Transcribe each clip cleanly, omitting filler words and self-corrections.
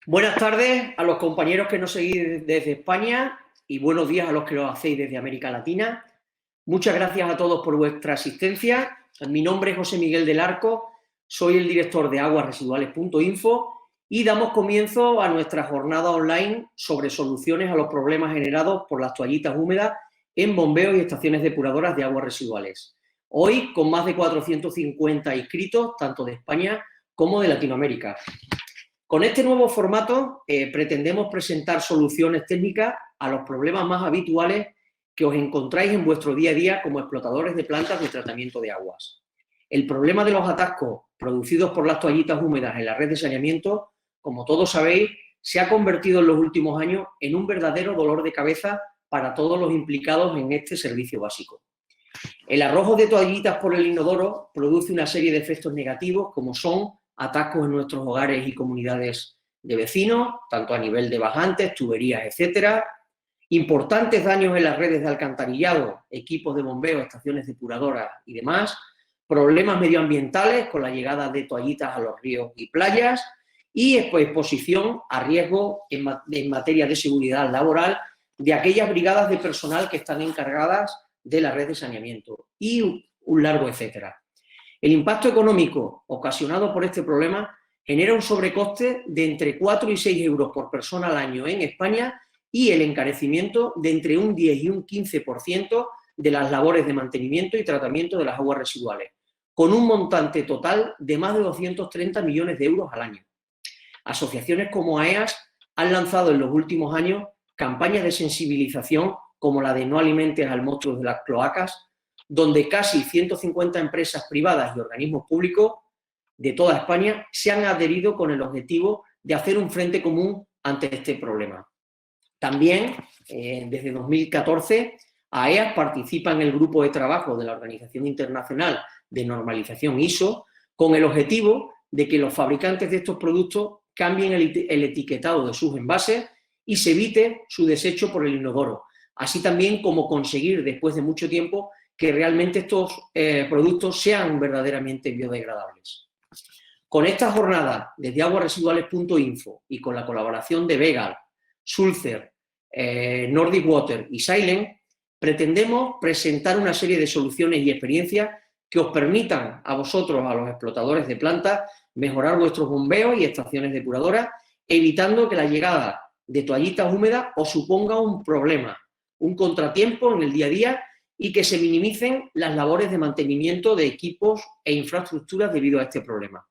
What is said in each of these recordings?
Buenas tardes a los compañeros que nos seguís desde España y buenos días a los que lo hacéis desde América Latina. Muchas gracias a todos por vuestra asistencia. Mi nombre es José Miguel del Arco, soy el director de aguasresiduales.info y damos comienzo a nuestra jornada online sobre soluciones a los problemas generados por las toallitas húmedas en bombeos y estaciones depuradoras de aguas residuales. Hoy con más de 450 inscritos, tanto de España como de Latinoamérica. Con este nuevo formato pretendemos presentar soluciones técnicas a los problemas más habituales que os encontráis en vuestro día a día como explotadores de plantas de tratamiento de aguas. El problema de los atascos producidos por las toallitas húmedas en la red de saneamiento, como todos sabéis, se ha convertido en los últimos años en un verdadero dolor de cabeza para todos los implicados en este servicio básico. El arrojo de toallitas por el inodoro produce una serie de efectos negativos como son atascos en nuestros hogares y comunidades de vecinos, tanto a nivel de bajantes, tuberías, etcétera, importantes daños en las redes de alcantarillado, equipos de bombeo, estaciones depuradoras y demás, problemas medioambientales con la llegada de toallitas a los ríos y playas y exposición a riesgo en materia de seguridad laboral de aquellas brigadas de personal que están encargadas de la red de saneamiento y un largo etcétera. El impacto económico ocasionado por este problema genera un sobrecoste de entre 4 y 6 euros por persona al año en España y el encarecimiento de entre un 10 y un 15% de las labores de mantenimiento y tratamiento de las aguas residuales, con un montante total de más de 230 millones de euros al año. Asociaciones como AEAS han lanzado en los últimos años campañas de sensibilización como la de No alimentes al monstruo de las cloacas, donde casi 150 empresas privadas y organismos públicos de toda España se han adherido con el objetivo de hacer un frente común ante este problema. También, desde 2014, AEAS participa en el grupo de trabajo de la Organización Internacional de Normalización ISO con el objetivo de que los fabricantes de estos productos cambien el etiquetado de sus envases y se evite su desecho por el inodoro, así también como conseguir, después de mucho tiempo, que realmente estos productos sean verdaderamente biodegradables. Con esta jornada, desde aguasresiduales.info y con la colaboración de Vegal, Sulzer, Nordic Water y Silent, pretendemos presentar una serie de soluciones y experiencias que os permitan a vosotros, a los explotadores de plantas, mejorar vuestros bombeos y estaciones depuradoras, evitando que la llegada de toallitas húmedas os suponga un problema, un contratiempo en el día a día y que se minimicen las labores de mantenimiento de equipos e infraestructuras debido a este problema.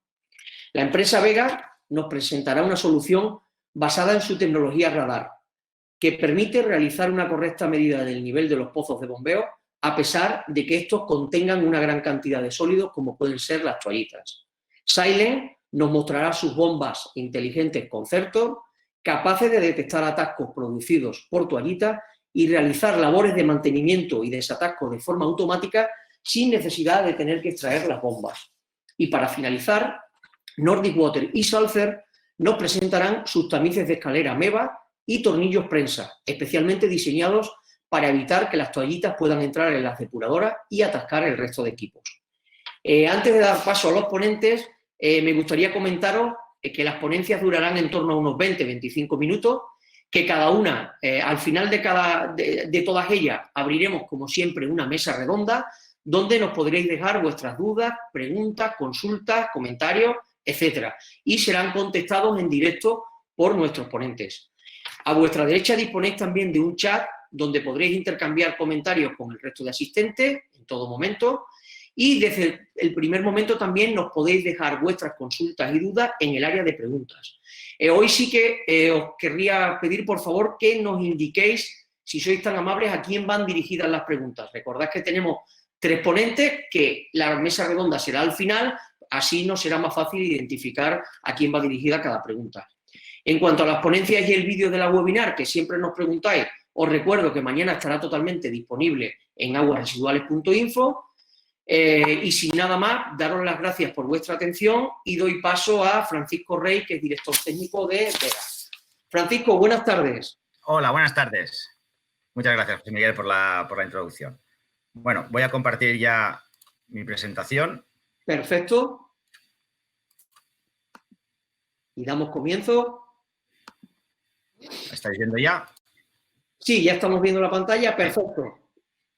La empresa Vega nos presentará una solución basada en su tecnología radar, que permite realizar una correcta medida del nivel de los pozos de bombeo a pesar de que estos contengan una gran cantidad de sólidos como pueden ser las toallitas. Silent nos mostrará sus bombas inteligentes Concertor, capaces de detectar atascos producidos por toallitas y realizar labores de mantenimiento y desatasco de forma automática sin necesidad de tener que extraer las bombas. Y para finalizar, Nordic Water y Sulzer nos presentarán sus tamices de escalera MEVA y tornillos prensa, especialmente diseñados para evitar que las toallitas puedan entrar en las depuradoras y atascar el resto de equipos. Antes de dar paso a los ponentes, me gustaría comentaros que las ponencias durarán en torno a unos 20-25 minutos, que cada una, al final de todas ellas, abriremos, como siempre, una mesa redonda donde nos podréis dejar vuestras dudas, preguntas, consultas, comentarios, etcétera, y serán contestados en directo por nuestros ponentes. A vuestra derecha disponéis también de un chat donde podréis intercambiar comentarios con el resto de asistentes en todo momento y desde el primer momento también nos podéis dejar vuestras consultas y dudas en el área de preguntas. Hoy sí que os querría pedir, por favor, que nos indiquéis, si sois tan amables, a quién van dirigidas las preguntas. Recordad que tenemos 3 ponentes, que la mesa redonda será al final, así nos será más fácil identificar a quién va dirigida cada pregunta. En cuanto a las ponencias y el vídeo de la webinar, que siempre nos preguntáis, os recuerdo que mañana estará totalmente disponible en aguasresiduales.info. Y sin nada más, daros las gracias por vuestra atención y doy paso a Francisco Rey, que es director técnico de Vega. Francisco, buenas tardes. Hola, buenas tardes. Muchas gracias, José Miguel, por la introducción. Bueno, voy a compartir ya mi presentación. Perfecto. Y damos comienzo. ¿La estáis viendo ya? Sí, ya estamos viendo la pantalla, perfecto.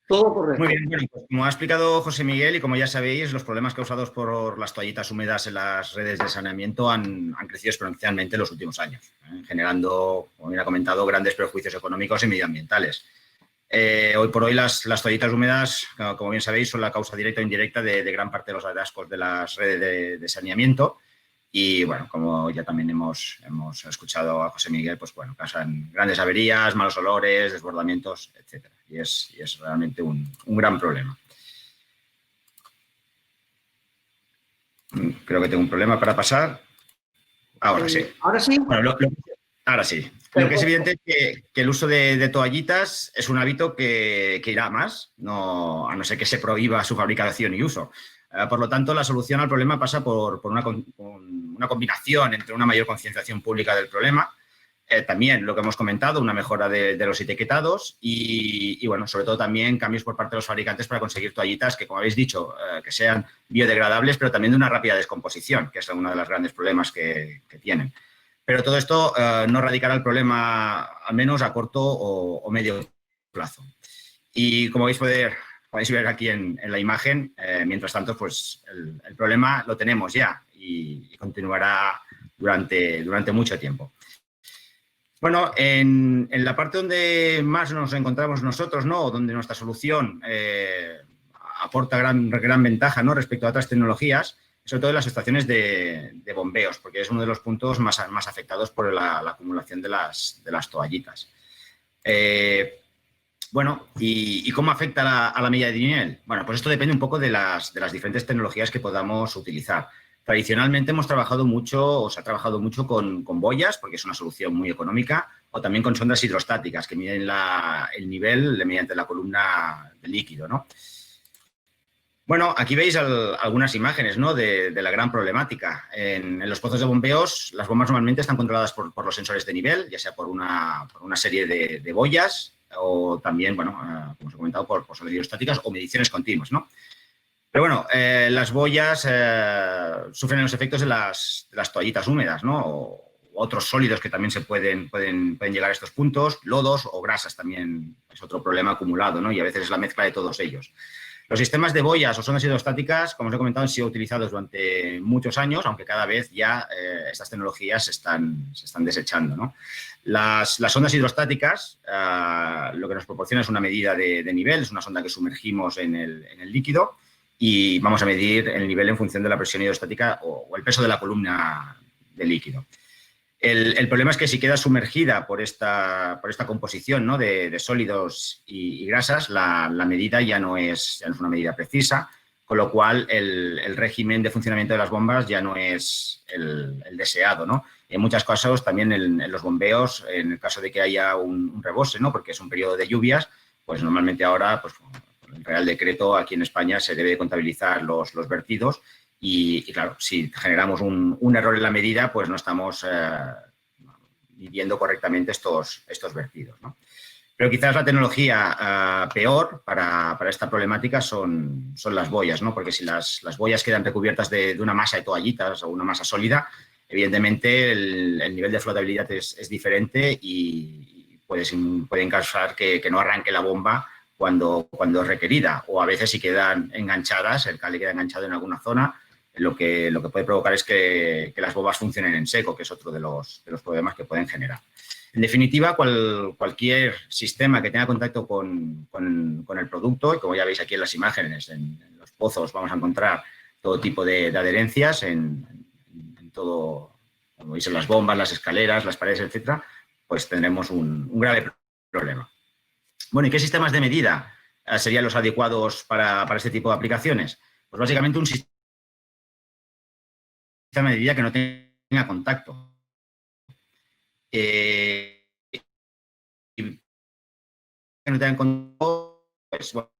Todo correcto. Muy bien, bueno, pues como ha explicado José Miguel y como ya sabéis, los problemas causados por las toallitas húmedas en las redes de saneamiento han crecido exponencialmente en los últimos años, generando, como bien ha comentado, grandes perjuicios económicos y medioambientales. Hoy por hoy las toallitas húmedas, como bien sabéis, son la causa directa o indirecta de gran parte de los atascos de las redes de saneamiento. Y bueno, como ya también hemos escuchado a José Miguel, pues bueno, causan grandes averías, malos olores, desbordamientos, etcétera. Y es realmente un gran problema. Creo que tengo un problema para pasar. Ahora sí. ¿Ahora sí? Bueno, ahora sí. Lo que es evidente es que el uso de toallitas es un hábito que irá a más, a no ser que se prohíba su fabricación y uso. Por lo tanto, la solución al problema pasa por una combinación entre una mayor concienciación pública del problema, también lo que hemos comentado, una mejora de los etiquetados y, bueno, sobre todo también cambios por parte de los fabricantes para conseguir toallitas que, como habéis dicho, que sean biodegradables, pero también de una rápida descomposición, que es uno de los grandes problemas que tienen. Pero todo esto no radicará el problema, al menos a corto o medio plazo. Y como podéis ver aquí en la imagen, mientras tanto, pues el problema lo tenemos ya y continuará durante mucho tiempo. Bueno, en la parte donde más nos encontramos nosotros, ¿no? Donde nuestra solución aporta gran ventaja, ¿no? Respecto a otras tecnologías, sobre todo en las estaciones de bombeos, porque es uno de los puntos más afectados por la acumulación de las toallitas. Bueno, ¿y cómo afecta a la medida de nivel? Bueno, pues esto depende un poco de las diferentes tecnologías que podamos utilizar. Tradicionalmente se ha trabajado mucho con boyas, porque es una solución muy económica, o también con sondas hidrostáticas, que miden el nivel mediante la columna de líquido, ¿no? Bueno, aquí veis algunas imágenes, ¿no? de la gran problemática. En los pozos de bombeos, las bombas normalmente están controladas por los sensores de nivel, ya sea por una serie de boyas o también, bueno, como os he comentado, por sondas hidrostáticas o mediciones continuas, ¿no? Pero bueno, las boyas sufren los efectos de las toallitas húmedas, ¿no? O otros sólidos que también pueden llegar a estos puntos, lodos o grasas también es otro problema acumulado, ¿no? Y a veces es la mezcla de todos ellos. Los sistemas de boyas o sondas hidrostáticas, como os he comentado, han sido utilizados durante muchos años, aunque cada vez ya estas tecnologías se están desechando, ¿no? Las sondas hidrostáticas lo que nos proporciona es una medida de nivel, es una sonda que sumergimos en el líquido y vamos a medir el nivel en función de la presión hidrostática o el peso de la columna de líquido. El problema es que si queda sumergida por esta composición, ¿no? de sólidos y grasas, la medida ya no es una medida precisa, con lo cual el régimen de funcionamiento de las bombas ya no es el deseado, ¿no? En muchos casos, también en los bombeos, en el caso de que haya un rebose, ¿no? Porque es un periodo de lluvias, pues normalmente ahora, pues, con el Real Decreto aquí en España se debe contabilizar los vertidos y claro, si generamos un error en la medida, pues no estamos midiendo correctamente estos vertidos, ¿no? Pero quizás la tecnología peor para esta problemática son las boyas, ¿no? Porque si las boyas quedan recubiertas de una masa de toallitas o una masa sólida, evidentemente el nivel de flotabilidad es diferente y pueden causar que no arranque la bomba cuando es requerida, o a veces si quedan enganchadas, el cable queda enganchado en alguna zona, lo que puede provocar es que las bombas funcionen en seco, que es otro de los problemas que pueden generar. En definitiva, cualquier sistema que tenga contacto con el producto, y como ya veis aquí en las imágenes, en los pozos vamos a encontrar todo tipo de adherencias en todo, como veis en las bombas, las escaleras, las paredes, etcétera, pues tendremos un grave problema. Bueno, ¿y qué sistemas de medida serían los adecuados para este tipo de aplicaciones? Pues básicamente un sistema de medida que no tenga contacto. Que no tengan contacto, pues bueno,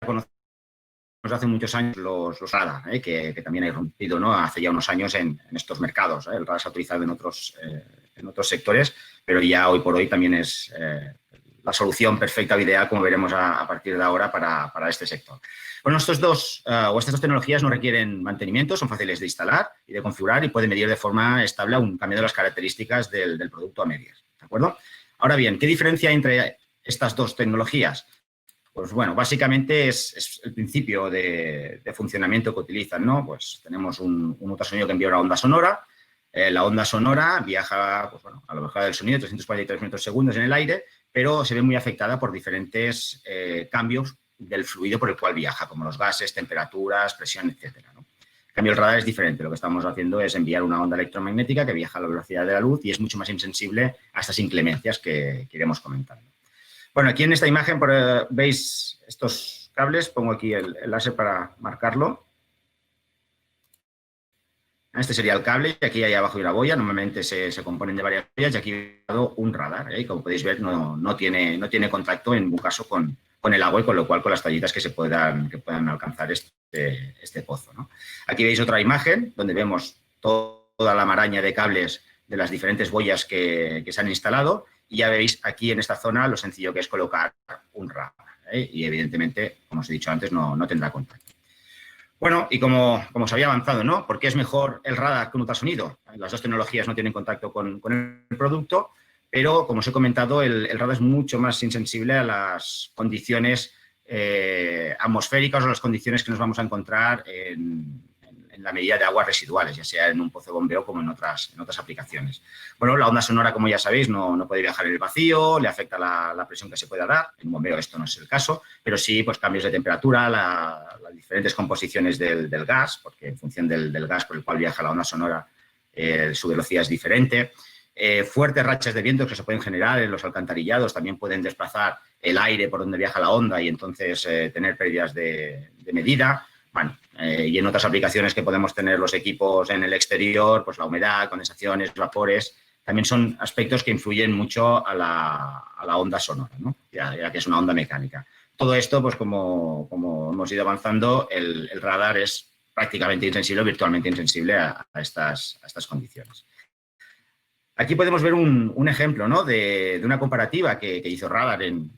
conocemos hace muchos años los RADA, que también hay rompido, ¿no? Hace ya unos años en estos mercados. El RADA se ha utilizado en otros sectores, pero ya hoy por hoy también es la solución perfecta o ideal, como veremos a partir de ahora, para este sector. Bueno, estas dos tecnologías no requieren mantenimiento, son fáciles de instalar y de configurar y pueden medir de forma estable un cambio de las características del producto a medias. ¿De acuerdo? Ahora bien, ¿qué diferencia hay entre estas dos tecnologías? Pues bueno, básicamente es el principio de funcionamiento que utilizan, ¿no? Pues tenemos un ultrasonido que envía una onda sonora. La onda sonora viaja, pues bueno, a la velocidad del sonido, 343 metros segundos en el aire, pero se ve muy afectada por diferentes cambios del fluido por el cual viaja, como los gases, temperaturas, presión, etcétera, ¿no? En cambio, el radar es diferente. Lo que estamos haciendo es enviar una onda electromagnética que viaja a la velocidad de la luz y es mucho más insensible a estas inclemencias que iremos comentando. Bueno, aquí en esta imagen veis estos cables. Pongo aquí el láser para marcarlo. Este sería el cable y aquí hay abajo una boya. Normalmente se componen de varias boyas y aquí he dado un radar. Como podéis ver, no tiene contacto en ningún caso con el agua y con lo cual con las tallitas que puedan alcanzar este pozo, ¿no? Aquí veis otra imagen donde vemos toda la maraña de cables de las diferentes boyas que se han instalado y ya veis aquí en esta zona lo sencillo que es colocar un radar, y evidentemente, como os he dicho antes, no tendrá contacto. Bueno, y como se había avanzado, ¿no? ¿Por qué es mejor el radar que un ultrasonido? Las dos tecnologías no tienen contacto con el producto, pero, como os he comentado, el radar es mucho más insensible a las condiciones atmosféricas o las condiciones que nos vamos a encontrar en la medida de aguas residuales, ya sea en un pozo de bombeo como en otras aplicaciones. Bueno, la onda sonora, como ya sabéis, no puede viajar en el vacío, le afecta la presión que se pueda dar. En un bombeo esto no es el caso, pero sí pues, cambios de temperatura, las diferentes composiciones del gas, porque en función del gas por el cual viaja la onda sonora, su velocidad es diferente. Fuertes rachas de viento que se pueden generar en los alcantarillados también pueden desplazar el aire por donde viaja la onda y entonces tener pérdidas de medida. Bueno, y en otras aplicaciones que podemos tener los equipos en el exterior, pues la humedad, condensaciones, vapores, también son aspectos que influyen mucho a la onda sonora, ¿no? ya que es una onda mecánica. Todo esto, pues como hemos ido avanzando, el radar es prácticamente insensible, virtualmente insensible a estas condiciones. Aquí podemos ver un ejemplo, ¿no? de una comparativa que hizo Radar al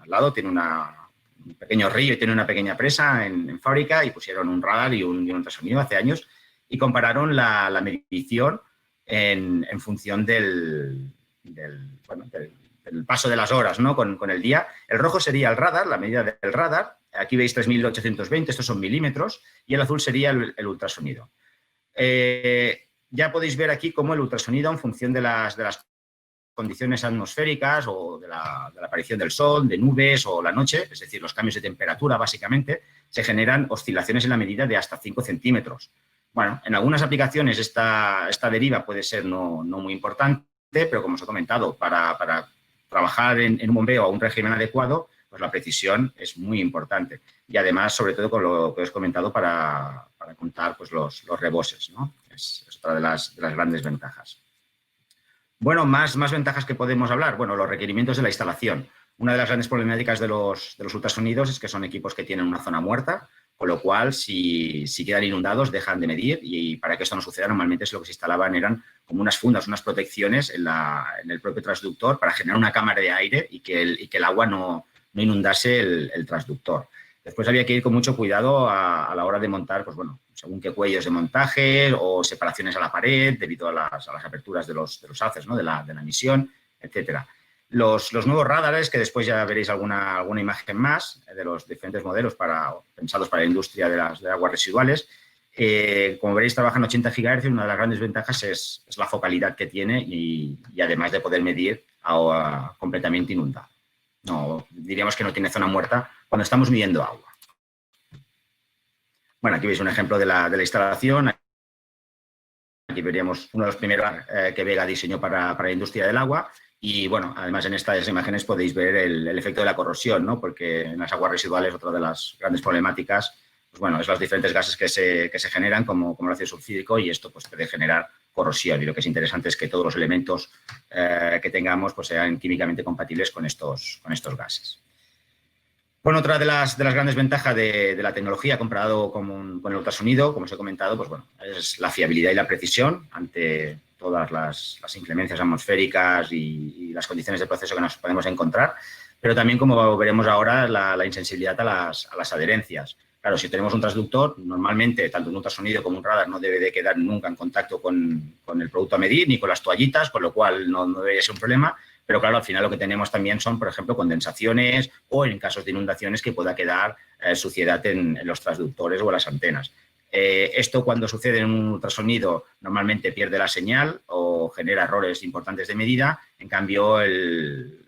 lado. Tiene un pequeño río y tiene una pequeña presa en fábrica y pusieron un radar y un ultrasonido hace años y compararon la medición en función del paso de las horas, ¿no? con el día. El rojo sería el radar, la medida del radar. Aquí veis 3.820, estos son milímetros, y el azul sería el ultrasonido. Ya podéis ver aquí cómo el ultrasonido, en función de las condiciones atmosféricas o de la aparición del sol, de nubes o la noche, es decir, los cambios de temperatura, básicamente, se generan oscilaciones en la medida de hasta 5 centímetros. Bueno, en algunas aplicaciones esta deriva puede ser no muy importante, pero como os he comentado, para trabajar en un bombeo a un régimen adecuado, pues la precisión es muy importante. Y además, sobre todo, con lo que os he comentado, para contar pues, los reboses, ¿no? Es otra de las grandes ventajas. Bueno, más ventajas que podemos hablar. Bueno, los requerimientos de la instalación. Una de las grandes problemáticas de los ultrasonidos es que son equipos que tienen una zona muerta, con lo cual, si quedan inundados, dejan de medir, y para que esto no suceda, normalmente lo que se instalaban eran como unas fundas, unas protecciones en el propio transductor para generar una cámara de aire y que el agua no inundase el transductor. Después había que ir con mucho cuidado a la hora de montar, pues bueno, según qué cuellos de montaje o separaciones a la pared debido a las aperturas de los haces, ¿no? de la emisión, etcétera. Los nuevos radares, que después ya veréis alguna imagen más de los diferentes modelos pensados para la industria de aguas residuales, como veréis, trabajan 80 GHz. Una de las grandes ventajas es la focalidad que tiene y además de poder medir agua completamente inundada. No, diríamos que no tiene zona muerta cuando estamos midiendo agua. Bueno, aquí veis un ejemplo de la instalación. Aquí veríamos uno de los primeros que Vega diseñó para la industria del agua. Y, bueno, además en estas imágenes podéis ver el efecto de la corrosión, ¿no? Porque en las aguas residuales otra de las grandes problemáticas, pues bueno, es los diferentes gases que se generan, como el ácido sulfúrico, y esto pues puede generar corrosión. Y lo que es interesante es que todos los elementos que tengamos pues sean químicamente compatibles con estos gases. Bueno, otra de las grandes ventajas de la tecnología comparado con el ultrasonido, como os he comentado, pues bueno, es la fiabilidad y la precisión ante todas las inclemencias atmosféricas y las condiciones de proceso que nos podemos encontrar, pero también, como veremos ahora, la insensibilidad a las adherencias. Claro, si tenemos un transductor, normalmente tanto un ultrasonido como un radar no debe de quedar nunca en contacto con el producto a medir ni con las toallitas, con lo cual no debería ser un problema. Pero claro, al final lo que tenemos también son, por ejemplo, condensaciones o en casos de inundaciones que pueda quedar suciedad en los transductores o en las antenas. Esto cuando sucede en un ultrasonido normalmente pierde la señal o genera errores importantes de medida. En cambio, el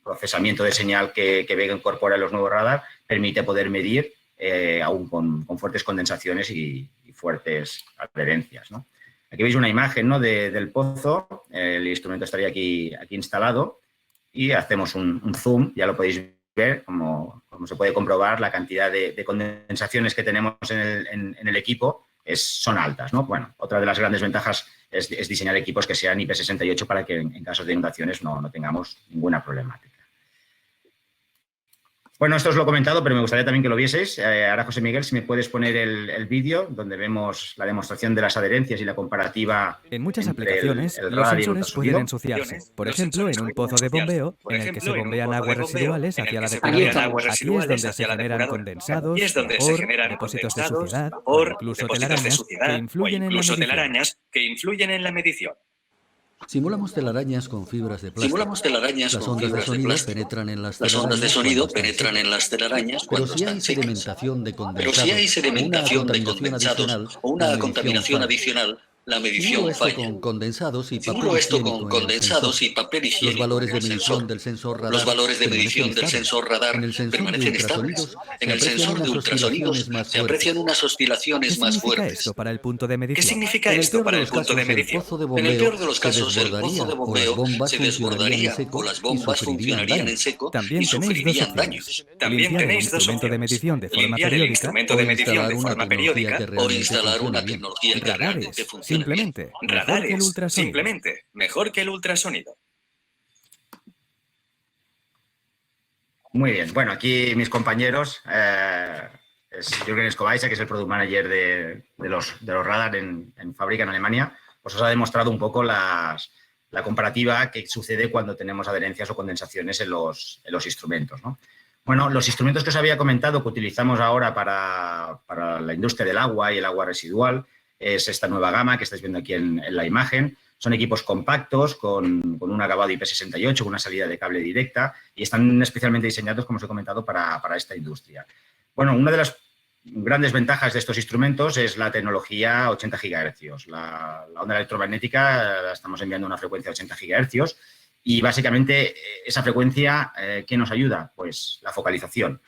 procesamiento de señal que Vega incorpora en los nuevos radar permite poder medir aún con fuertes condensaciones y fuertes adherencias, ¿no? Aquí veis una imagen, ¿no?, del pozo. El instrumento estaría aquí instalado y hacemos un zoom. Ya lo podéis ver, como se puede comprobar, la cantidad de condensaciones que tenemos en el equipo son altas, ¿no? Bueno, otra de las grandes ventajas es diseñar equipos que sean IP68 para que en casos de inundaciones no tengamos ninguna problemática. Bueno, esto os lo he comentado, pero me gustaría también que lo vieseis. Ahora, José Miguel, si me puedes poner el vídeo donde vemos la demostración de las adherencias y la comparativa. En muchas aplicaciones, los sensores pueden ensuciarse. Por ejemplo, en un pozo de bombeo, en el que se bombean aguas residuales hacia la depuradora. Aquí es donde se generan condensados, vapor, depósitos de suciedad o incluso telarañas que influyen en la medición. Simulamos telarañas con fibras de plástico. Las ondas de sonido penetran en las telarañas pero si hay sedimentación de condensados o una contaminación adicional, la medición falla. Con condensados y papel higiénico. Los valores de medición del sensor radar permanecen estables. En el sensor de ultrasonidos se aprecian unas oscilaciones más fuertes. ¿Qué significa esto para el punto de medición? ¿Qué significa esto para el punto de medición? En el peor de los casos, el pozo de bombeo se desbordaría o las bombas funcionarían en seco y sufrirían daños. También tenéis dos opciones: limpiar el instrumento de medición de forma periódica o instalar una tecnología que realmente funcione. Simplemente, mejor que el ultrasonido. Muy bien. Bueno, aquí mis compañeros, es Jürgen Escobaisa, que es el Product Manager de los radar en fábrica en Alemania, pues os ha demostrado un poco la comparativa que sucede cuando tenemos adherencias o condensaciones en los instrumentos, ¿no? Bueno, los instrumentos que os había comentado que utilizamos ahora para la industria del agua y el agua residual es esta nueva gama que estáis viendo aquí en la imagen. Son equipos compactos con un acabado IP68, con una salida de cable directa y están especialmente diseñados, como os he comentado, para esta industria. Bueno, una de las grandes ventajas de estos instrumentos es la tecnología 80 GHz. La onda electromagnética la estamos enviando a una frecuencia de 80 GHz y básicamente esa frecuencia, ¿qué nos ayuda? Pues la focalización.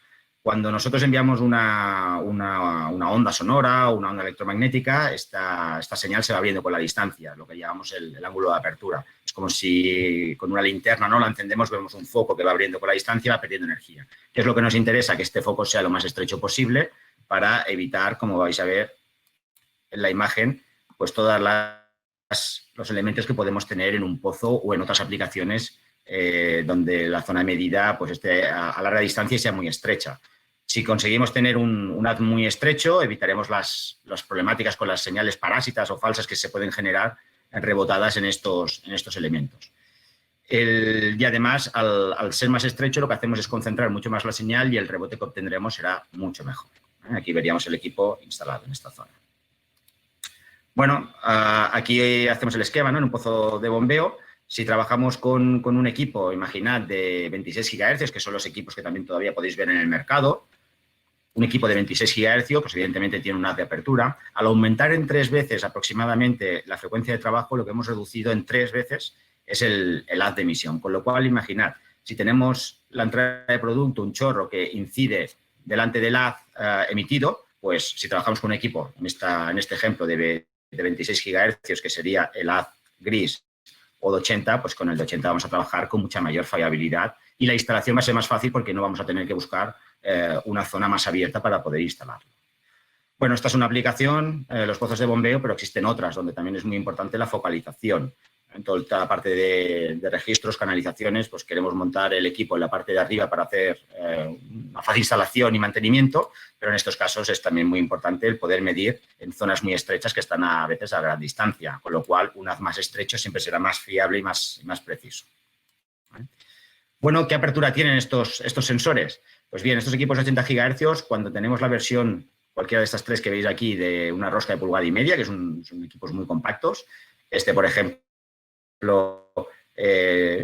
Cuando nosotros enviamos una onda sonora o una onda electromagnética, esta señal se va abriendo con la distancia, lo que llamamos el ángulo de apertura. Es como si con una linterna, ¿no?, la encendemos, vemos un foco que va abriendo con la distancia y va perdiendo energía. ¿Qué es lo que nos interesa? Que este foco sea lo más estrecho posible para evitar, como vais a ver en la imagen, pues todos los elementos que podemos tener en un pozo o en otras aplicaciones donde la zona de medida pues esté a larga distancia y sea muy estrecha. Si conseguimos tener un haz muy estrecho, evitaremos las problemáticas con las señales parásitas o falsas que se pueden generar rebotadas en estos elementos. Y además, al ser más estrecho, lo que hacemos es concentrar mucho más la señal y el rebote que obtendremos será mucho mejor. Aquí veríamos el equipo instalado en esta zona. Bueno, aquí hacemos el esquema, ¿no?, en un pozo de bombeo. Si trabajamos con un equipo, imaginad, de 26 GHz, que son los equipos que también todavía podéis ver en el mercado, un equipo de 26 GHz, pues evidentemente tiene un haz de apertura. Al aumentar en 3 veces aproximadamente la frecuencia de trabajo, lo que hemos reducido en 3 veces es el haz de emisión. Con lo cual, imaginad, si tenemos la entrada de producto, un chorro que incide delante del haz emitido, pues si trabajamos con un equipo, en este ejemplo de 26 GHz, que sería el haz gris, o de 80, pues con el de 80 vamos a trabajar con mucha mayor fiabilidad y la instalación va a ser más fácil porque no vamos a tener que buscar una zona más abierta para poder instalarlo. Bueno, esta es una aplicación, los pozos de bombeo, pero existen otras donde también es muy importante la focalización. En toda la parte de registros, canalizaciones, pues queremos montar el equipo en la parte de arriba para hacer una fácil instalación y mantenimiento, pero en estos casos es también muy importante el poder medir en zonas muy estrechas que están a veces a gran distancia, con lo cual un haz más estrecho siempre será más fiable y más preciso. ¿Vale? Bueno, ¿qué apertura tienen estos sensores? Pues bien, estos equipos de 80 GHz, cuando tenemos la versión, cualquiera de estas tres que veis aquí, de una rosca de 1,5 pulgadas, que son equipos muy compactos, por ejemplo,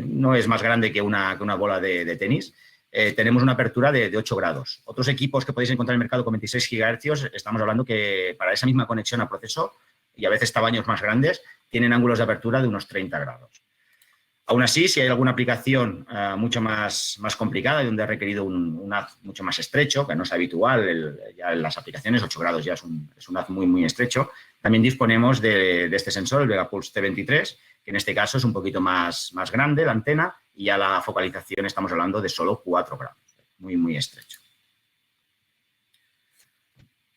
no es más grande que una bola de tenis. Tenemos una apertura de 8 grados. Otros equipos que podéis encontrar en el mercado con 26 GHz, estamos hablando que para esa misma conexión a proceso, y a veces tamaños más grandes, tienen ángulos de apertura de unos 30 grados. Aún así, si hay alguna aplicación mucho más complicada y donde ha requerido un haz mucho más estrecho, que no es habitual, ya en las aplicaciones 8 grados ya es un haz muy estrecho, también disponemos de este sensor, el VegaPulse T23, que en este caso es un poquito más grande la antena y ya la focalización estamos hablando de solo 4 grados, muy estrecho.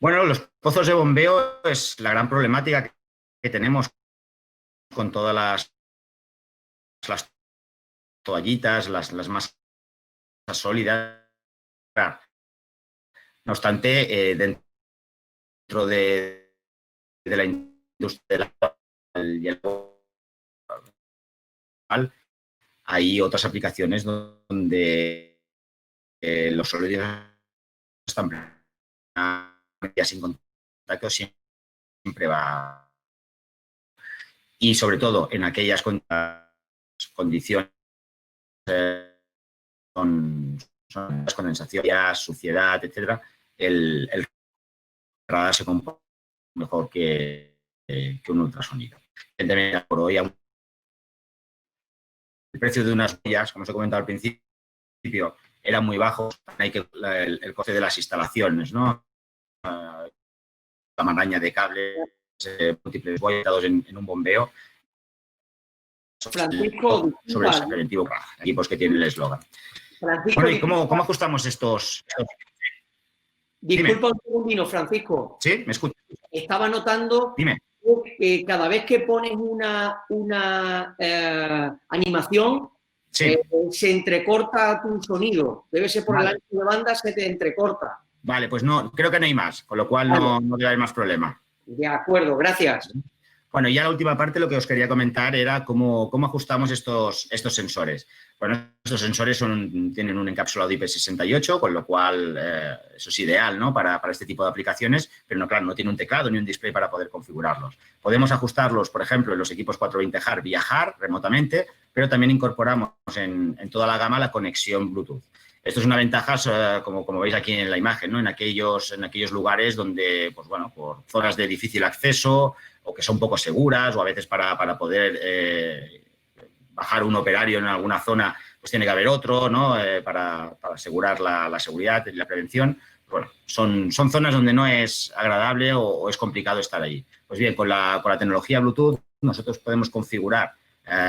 Bueno, los pozos de bombeo es la gran problemática que tenemos con todas las toallitas, las masas sólidas. No obstante, dentro de la industria del hielo, hay otras aplicaciones donde los sólidos están ya sin contacto, siempre va. Y sobre todo en aquellas condiciones con condensación, suciedad, etcétera, el radar se comporta mejor que un ultrasonido. Evidentemente, por hoy, el precio de unas boyas, como os he comentado al principio, era muy bajo. Hay que el coste de las instalaciones, ¿no? La maraña de cables, múltiples boyas en un bombeo. Francisco, sobre el preventivo, equipos que tienen el eslogan. Bueno, ¿y cómo ajustamos estos? Disculpa un segundino, Francisco. ¿Sí? ¿Me escuchas? Estaba notando que cada vez que pones una animación, sí, se entrecorta tu sonido. Debe ser por el ancho de banda, se te entrecorta. Vale, pues no, creo que no hay más, con lo cual no debe haber más problema. De acuerdo, gracias. Bueno, ya la última parte lo que os quería comentar era cómo ajustamos estos sensores. Bueno, estos sensores tienen un encapsulado IP68, con lo cual eso es ideal, ¿no? para este tipo de aplicaciones, pero no, claro, no tiene un teclado ni un display para poder configurarlos. Podemos ajustarlos, por ejemplo, en los equipos 420 Hz vía HAR remotamente, pero también incorporamos en toda la gama la conexión Bluetooth. Esto es una ventaja, como veis aquí en la imagen, ¿no? En aquellos lugares donde, pues bueno, por zonas de difícil acceso o que son poco seguras, o a veces para poder bajar un operario en alguna zona, pues tiene que haber otro, ¿no? Para asegurar la seguridad y la prevención. Bueno, son zonas donde no es agradable o es complicado estar allí. Pues bien, con la tecnología Bluetooth nosotros podemos configurar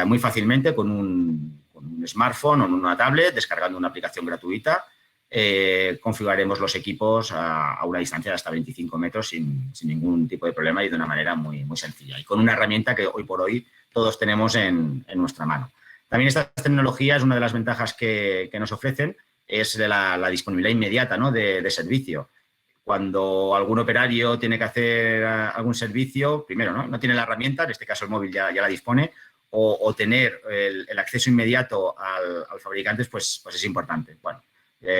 muy fácilmente con un smartphone o en una tablet, descargando una aplicación gratuita, configuraremos los equipos a una distancia de hasta 25 metros sin ningún tipo de problema y de una manera muy sencilla. Y con una herramienta que hoy por hoy todos tenemos en nuestra mano. También estas tecnologías, una de las ventajas que nos ofrecen es de la disponibilidad inmediata, ¿no? de servicio. Cuando algún operario tiene que hacer algún servicio, primero, no tiene la herramienta, en este caso el móvil ya la dispone, o tener el acceso inmediato al fabricante, pues es importante. Bueno,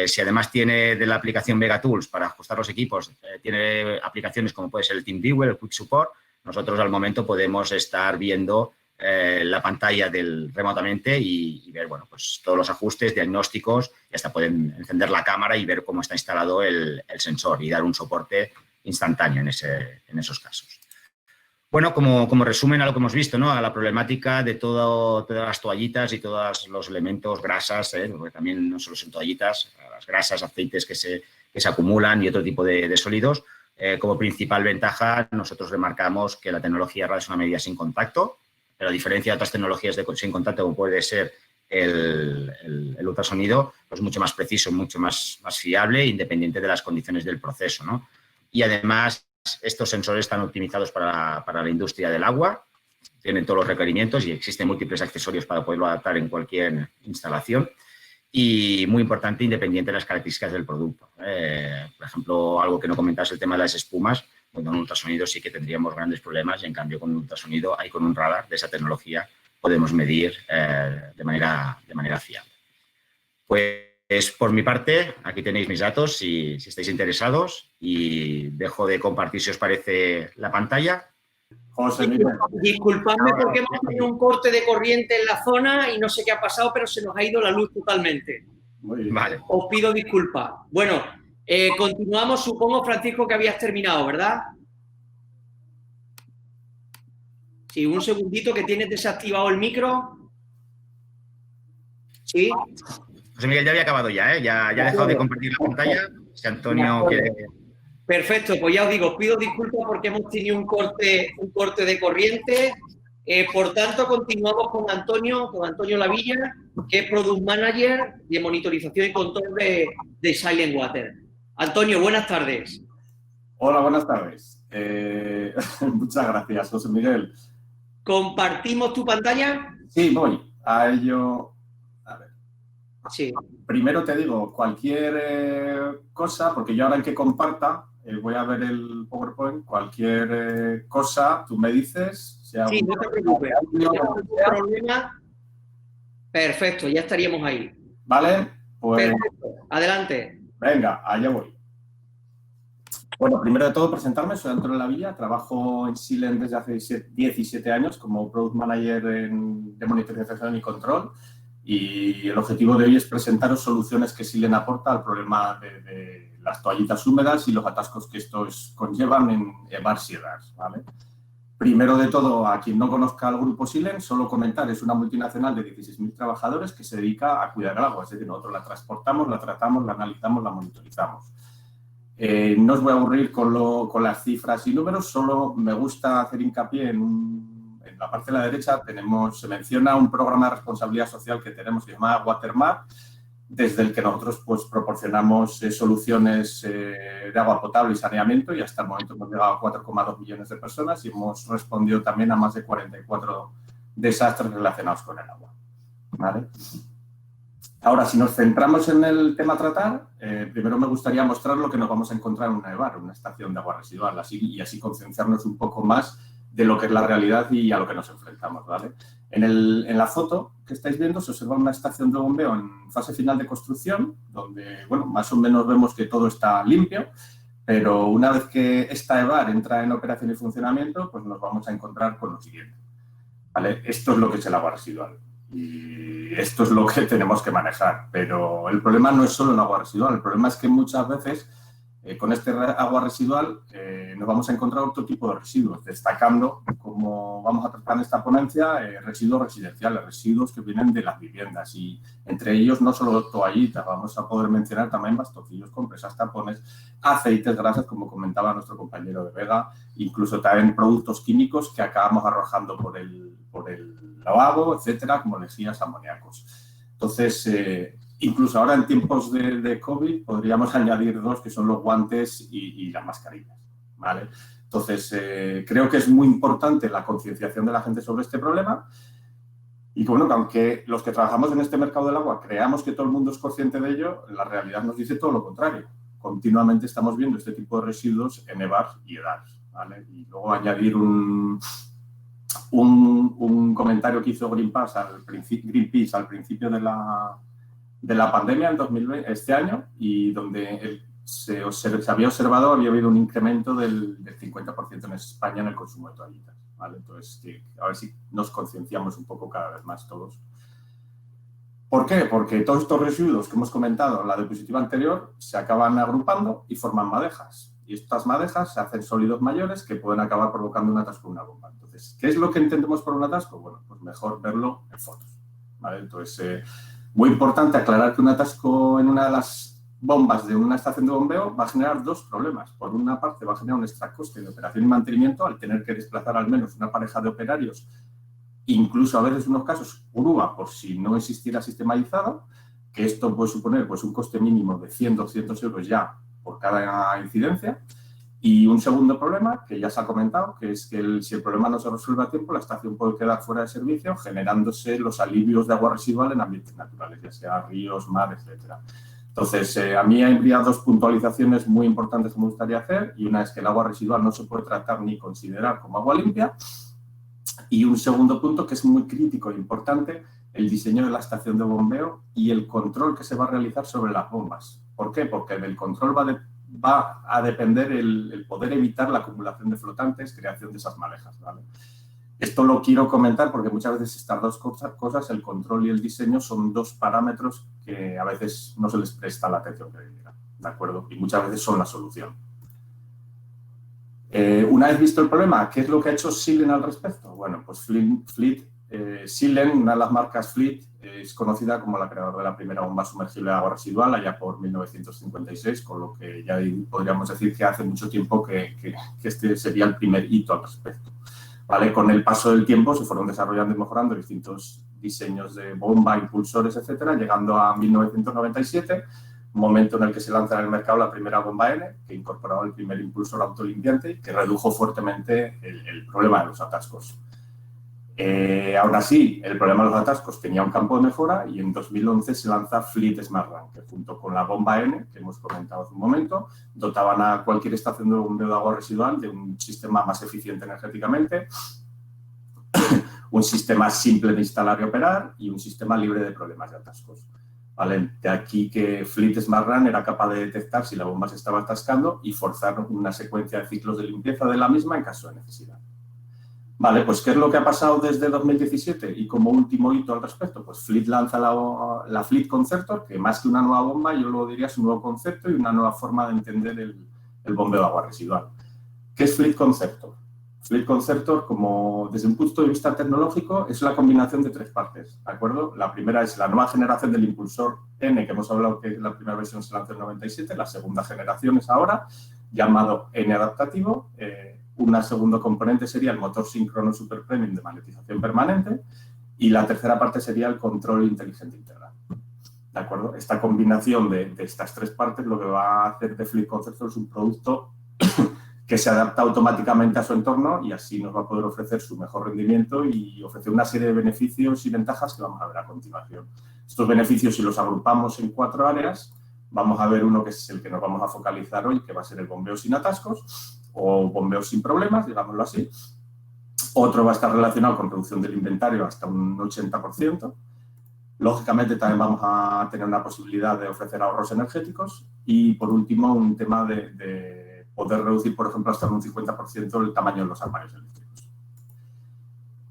si además tiene de la aplicación VegaTools para ajustar los equipos, tiene aplicaciones como puede ser el TeamViewer, el Quick Support, nosotros al momento podemos estar viendo la pantalla remotamente y ver, bueno, pues todos los ajustes, diagnósticos, y hasta pueden encender la cámara y ver cómo está instalado el sensor y dar un soporte instantáneo en esos casos. Bueno, como resumen a lo que hemos visto, ¿no? A la problemática de todas las toallitas y todos los elementos, grasas, porque también no solo son toallitas, las grasas, aceites que se acumulan y otro tipo de sólidos. Como principal ventaja, nosotros remarcamos que la tecnología RAD es una medida sin contacto, pero a diferencia de otras tecnologías sin contacto, como puede ser el ultrasonido, pues mucho más preciso, mucho más fiable, independiente de las condiciones del proceso, ¿no? Y además, estos sensores están optimizados para la industria del agua, tienen todos los requerimientos y existen múltiples accesorios para poderlo adaptar en cualquier instalación. Y muy importante, independiente de las características del producto. Por ejemplo, algo que no comentas, el tema de las espumas. Con un ultrasonido sí que tendríamos grandes problemas y, en cambio, con un ultrasonido, con un radar de esa tecnología, podemos medir de manera fiable. Pues, por mi parte, aquí tenéis mis datos si estáis interesados, y dejo de compartir, si os parece, la pantalla José Miguel. Disculpadme porque hemos tenido un corte de corriente en la zona y no sé qué ha pasado, pero se nos ha ido la luz totalmente. Muy bien. Vale. Os pido disculpas. Bueno, continuamos. Supongo, Francisco, que habías terminado, ¿verdad? Sí, un segundito que tienes desactivado el micro. Sí. José Miguel ya había acabado ya, ¿eh? Ya ha dejado de compartir la pantalla. Si Antonio quiere... Perfecto, pues ya os digo, os pido disculpas porque hemos tenido un corte de corriente. Por tanto, continuamos con Antonio Lavilla, que es Product Manager de monitorización y control de Silent Water. Antonio, buenas tardes. Hola, buenas tardes. Muchas gracias, José Miguel. ¿Compartimos tu pantalla? Sí, voy a ello. A ver. Sí. Primero te digo, cualquier cosa, porque yo ahora en que comparta, voy a ver el PowerPoint, cualquier cosa, tú me dices. Sí, no te preocupes. No hay problema. Perfecto, ya estaríamos ahí. Vale, pues. Perfecto, adelante. Venga, allá voy. Bueno, primero de todo presentarme, soy Antonio Lavilla, trabajo en Silent desde hace 17 años como Product Manager de monitorización y control, y el objetivo de hoy es presentaros soluciones que Silent aporta al problema de las toallitas húmedas y los atascos que estos conllevan en bars y EDARs, ¿vale? Primero de todo, a quien no conozca el grupo Silent, solo comentar, es una multinacional de 16.000 trabajadores que se dedica a cuidar el agua, es decir, nosotros la transportamos, la tratamos, la analizamos, la monitorizamos. No os voy a aburrir con las cifras y números, solo me gusta hacer hincapié en la parte de la derecha se menciona un programa de responsabilidad social que tenemos que se llama Watermap, desde el que nosotros pues, proporcionamos soluciones de agua potable y saneamiento, y hasta el momento hemos llegado a 4,2 millones de personas y hemos respondido también a más de 44 desastres relacionados con el agua, ¿vale? Ahora, si nos centramos en el tema a tratar, primero me gustaría mostrar lo que nos vamos a encontrar en una EBAR, una estación de agua residual, y así concienciarnos un poco más de lo que es la realidad y a lo que nos enfrentamos, ¿vale? En la foto que estáis viendo se observa una estación de bombeo en fase final de construcción, donde, bueno, más o menos vemos que todo está limpio, pero una vez que esta EBAR entra en operación y funcionamiento, pues nos vamos a encontrar con lo siguiente, ¿vale? Esto es lo que es el agua residual. Y esto es lo que tenemos que manejar, pero el problema no es solo el agua residual, el problema es que muchas veces con este agua residual nos vamos a encontrar otro tipo de residuos, destacando, como vamos a tratar en esta ponencia, residuos residenciales, residuos que vienen de las viviendas, y entre ellos no solo toallitas, vamos a poder mencionar también bastoncillos, compresas, tapones, aceites, grasas, como comentaba nuestro compañero de Vega, incluso también productos químicos que acabamos arrojando por el lavabo, etcétera, como lejías, amoníacos. Entonces, incluso ahora en tiempos de COVID podríamos añadir dos, que son los guantes y las mascarillas, ¿vale? Entonces, creo que es muy importante la concienciación de la gente sobre este problema, y bueno, que aunque los que trabajamos en este mercado del agua creamos que todo el mundo es consciente de ello, la realidad nos dice todo lo contrario. Continuamente estamos viendo este tipo de residuos en EBARs y EDARs, ¿vale? Y luego añadir un comentario que hizo Greenpeace al principio de la pandemia en 2020, este año, y donde se había observado, había habido un incremento del 50% en España en el consumo de toallitas, ¿vale? Entonces, a ver si nos concienciamos un poco cada vez más todos. ¿Por qué? Porque todos estos residuos que hemos comentado en la diapositiva anterior se acaban agrupando y forman madejas. Y estas madejas se hacen sólidos mayores que pueden acabar provocando un atasco en una bomba. Entonces, ¿qué es lo que entendemos por un atasco? Bueno, pues mejor verlo en fotos, ¿vale? Entonces, muy importante aclarar que un atasco en una de las bombas de una estación de bombeo va a generar dos problemas. Por una parte, va a generar un extra coste de operación y mantenimiento al tener que desplazar al menos una pareja de operarios, incluso a veces en unos casos grúa por si no existiera sistematizado, que esto puede suponer pues, un coste mínimo de 100, 200 euros ya por cada incidencia. Y un segundo problema, que ya se ha comentado, que es que si el problema no se resuelve a tiempo, la estación puede quedar fuera de servicio, generándose los alivios de agua residual en ambientes naturales, ya sea ríos, mares, etc. Entonces, a mí habría dos puntualizaciones muy importantes que me gustaría hacer, y una es que el agua residual no se puede tratar ni considerar como agua limpia, y un segundo punto que es muy crítico e importante, el diseño de la estación de bombeo y el control que se va a realizar sobre las bombas. ¿Por qué? Porque del control va va a depender el poder evitar la acumulación de flotantes, creación de esas marejas, ¿vale? Esto lo quiero comentar porque muchas veces estas dos cosas, el control y el diseño, son dos parámetros que a veces no se les presta la atención que debiera, ¿de acuerdo? Y muchas veces son la solución. Una vez visto el problema, ¿qué es lo que ha hecho Silen al respecto? Bueno, pues Silen, una de las marcas Fleet, es conocida como la creadora de la primera bomba sumergible de agua residual allá por 1956, con lo que ya podríamos decir que hace mucho tiempo que este sería el primer hito al respecto. ¿Vale? Con el paso del tiempo se fueron desarrollando y mejorando distintos diseños de bomba, impulsores, etcétera, llegando a 1997, momento en el que se lanza en el mercado la primera bomba N, que incorporaba el primer impulsor autolimpiante, que redujo fuertemente el problema de los atascos. Aún así, el problema de los atascos tenía un campo de mejora y en 2011 se lanza Fleet Smart Run, que junto con la bomba N, que hemos comentado hace un momento, dotaban a cualquier estación de bombeo de agua residual de un sistema más eficiente energéticamente, un sistema simple de instalar y operar y un sistema libre de problemas de atascos. ¿Vale? De aquí que Fleet Smart Run era capaz de detectar si la bomba se estaba atascando y forzar una secuencia de ciclos de limpieza de la misma en caso de necesidad. Vale, pues ¿qué es lo que ha pasado desde 2017? Y como último hito al respecto, pues Fleet lanza la Fleet Concertor, que más que una nueva bomba, yo lo diría es un nuevo concepto y una nueva forma de entender el bombeo de agua residual. ¿Qué es Fleet Concertor? Fleet Concertor, como desde un punto de vista tecnológico, es la combinación de tres partes, ¿de acuerdo? La primera es la nueva generación del impulsor N, que hemos hablado que la primera versión se lanzó en 97, la segunda generación es ahora, llamado N adaptativo. Un segundo componente sería el motor síncrono super premium de magnetización permanente y la tercera parte sería el control inteligente integral. ¿De acuerdo? Esta combinación de estas tres partes lo que va a hacer de Fleet Concertor es un producto que se adapta automáticamente a su entorno y así nos va a poder ofrecer su mejor rendimiento y ofrecer una serie de beneficios y ventajas que vamos a ver a continuación. Estos beneficios, si los agrupamos en 4 áreas, vamos a ver uno que es el que nos vamos a focalizar hoy, que va a ser el bombeo sin atascos o bombeo sin problemas, digámoslo así. Otro va a estar relacionado con reducción del inventario hasta un 80%. Lógicamente, también vamos a tener una posibilidad de ofrecer ahorros energéticos. Y, por último, un tema de poder reducir, por ejemplo, hasta un 50% el tamaño de los armarios eléctricos.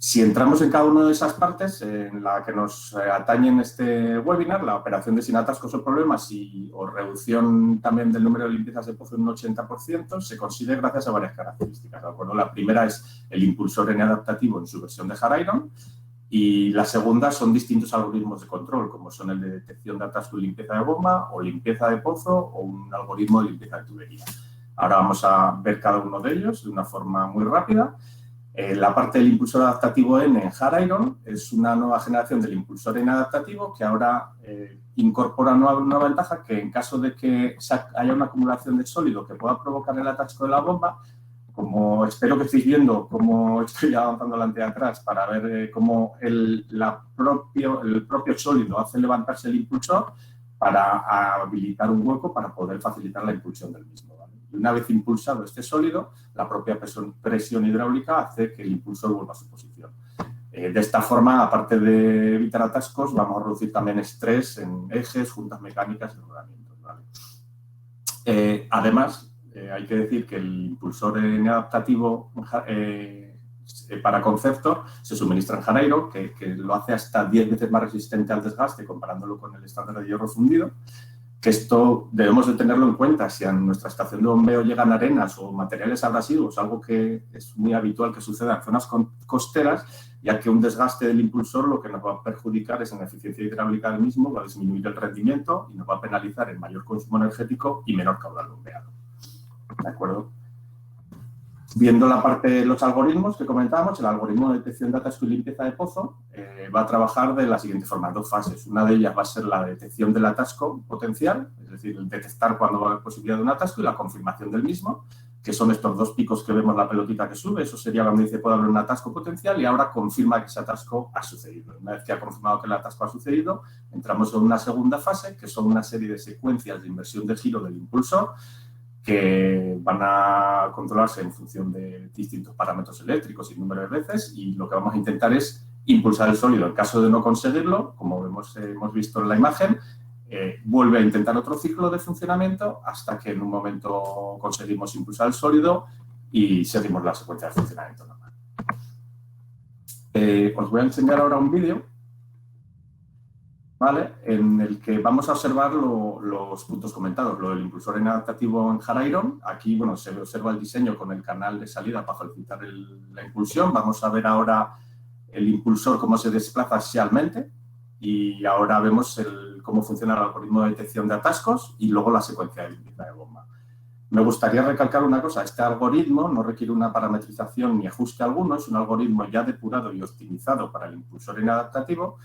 Si entramos en cada una de esas partes, en la que nos atañe en este webinar, la operación de sin atascos o problemas o reducción también del número de limpiezas de pozo en un 80%, se consigue gracias a varias características, ¿de acuerdo? La primera es el impulsor N adaptativo en su versión de hard iron y la segunda son distintos algoritmos de control, como son el de detección de atasco y limpieza de bomba o limpieza de pozo o un algoritmo de limpieza de tubería. Ahora vamos a ver cada uno de ellos de una forma muy rápida. La parte del impulsor adaptativo N en hard iron es una nueva generación del impulsor N adaptativo que ahora incorpora una ventaja que en caso de que haya una acumulación de sólido que pueda provocar el atasco de la bomba, como espero que estéis viendo cómo estoy avanzando adelante y atrás para ver cómo el propio sólido hace levantarse el impulsor para habilitar un hueco para poder facilitar la impulsión del mismo, ¿vale? Y una vez impulsado este sólido, la propia presión hidráulica hace que el impulsor vuelva a su posición. De esta forma, aparte de evitar atascos, vamos a reducir también estrés en ejes, juntas mecánicas y rodamientos, ¿vale? Además, hay que decir que el impulsor N adaptativo para Concertor se suministra en hard iron, que lo hace hasta 10 veces más resistente al desgaste comparándolo con el estándar de hierro fundido. Que esto debemos de tenerlo en cuenta si a nuestra estación de bombeo llegan arenas o materiales abrasivos, algo que es muy habitual que suceda en zonas costeras, ya que un desgaste del impulsor lo que nos va a perjudicar es en la eficiencia hidráulica del mismo, va a disminuir el rendimiento y nos va a penalizar en mayor consumo energético y menor caudal bombeado. ¿De acuerdo? Viendo la parte de los algoritmos que comentábamos, el algoritmo de detección de atasco y limpieza de pozo va a trabajar de la siguiente forma, en 2 fases. Una de ellas va a ser la detección del atasco potencial, es decir, el detectar cuándo va a haber posibilidad de un atasco y la confirmación del mismo, que son estos 2 picos que vemos la pelotita que sube. Eso sería cuando dice puede haber un atasco potencial y ahora confirma que ese atasco ha sucedido. Una vez que ha confirmado que el atasco ha sucedido, entramos en una segunda fase, que son una serie de secuencias de inversión de giro del impulsor, que van a controlarse en función de distintos parámetros eléctricos y número de veces, y lo que vamos a intentar es impulsar el sólido. En caso de no conseguirlo, como hemos visto en la imagen, vuelve a intentar otro ciclo de funcionamiento hasta que en un momento conseguimos impulsar el sólido y seguimos la secuencia de funcionamiento normal. Os voy a enseñar ahora un vídeo, ¿vale?, en el que vamos a observar los puntos comentados, lo del impulsor inadaptativo en hard iron. Aquí, bueno, se observa el diseño con el canal de salida para facilitar la impulsión. Vamos a ver ahora el impulsor cómo se desplaza axialmente y ahora vemos cómo funciona el algoritmo de detección de atascos y luego la secuencia de limpieza de bomba. Me gustaría recalcar una cosa, este algoritmo no requiere una parametrización ni ajuste alguno, es un algoritmo ya depurado y optimizado para el impulsor inadaptativo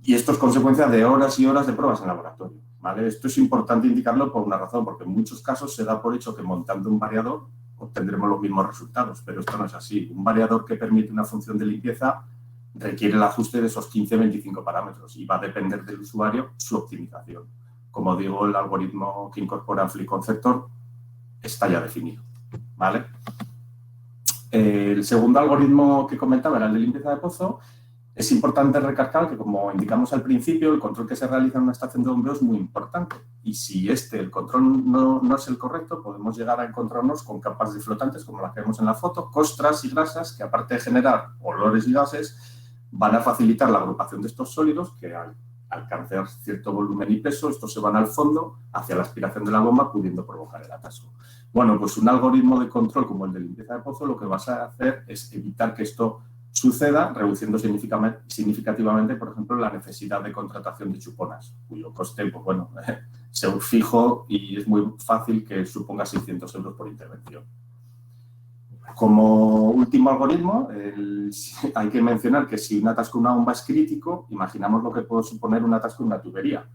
y esto es consecuencia de horas y horas de pruebas en laboratorio, ¿vale? Esto es importante indicarlo por una razón, porque en muchos casos se da por hecho que montando un variador obtendremos los mismos resultados, pero esto no es así. Un variador que permite una función de limpieza requiere el ajuste de esos 15-25 parámetros y va a depender del usuario su optimización. Como digo, el algoritmo que incorpora Fleet Conceptor está ya definido, ¿vale? El segundo algoritmo que comentaba era el de limpieza de pozo. Es importante recalcar que, como indicamos al principio, el control que se realiza en una estación de bombeo es muy importante. Y si el control no es el correcto, podemos llegar a encontrarnos con capas de flotantes, como las que vemos en la foto, costras y grasas que, aparte de generar olores y gases, van a facilitar la agrupación de estos sólidos que, al alcanzar cierto volumen y peso, estos se van al fondo hacia la aspiración de la bomba, pudiendo provocar el atasco. Bueno, pues un algoritmo de control como el de limpieza de pozo lo que vas a hacer es evitar que esto suceda, reduciendo significativamente, por ejemplo, la necesidad de contratación de chuponas, cuyo coste, pues bueno, es fijo y es muy fácil que suponga 600 euros por intervención. Como último algoritmo, hay que mencionar que si un atasco en una bomba es crítico, imaginamos lo que puede suponer un atasco en una tubería.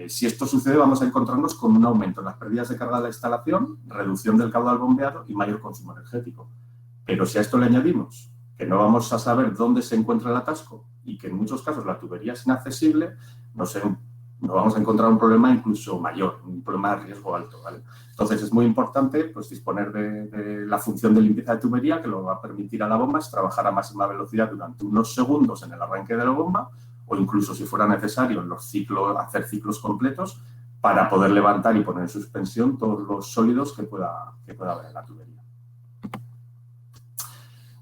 Si esto sucede, vamos a encontrarnos con un aumento en las pérdidas de carga de la instalación, reducción del caudal bombeado y mayor consumo energético. Pero si a esto le añadimos que no vamos a saber dónde se encuentra el atasco y que en muchos casos la tubería es inaccesible, nos vamos a encontrar un problema incluso mayor, un problema de riesgo alto, ¿vale? Entonces, es muy importante pues, disponer de la función de limpieza de tubería que lo va a permitir a la bomba es trabajar a máxima velocidad durante unos segundos en el arranque de la bomba o incluso, si fuera necesario, en los ciclos, hacer ciclos completos para poder levantar y poner en suspensión todos los sólidos que pueda haber en la tubería.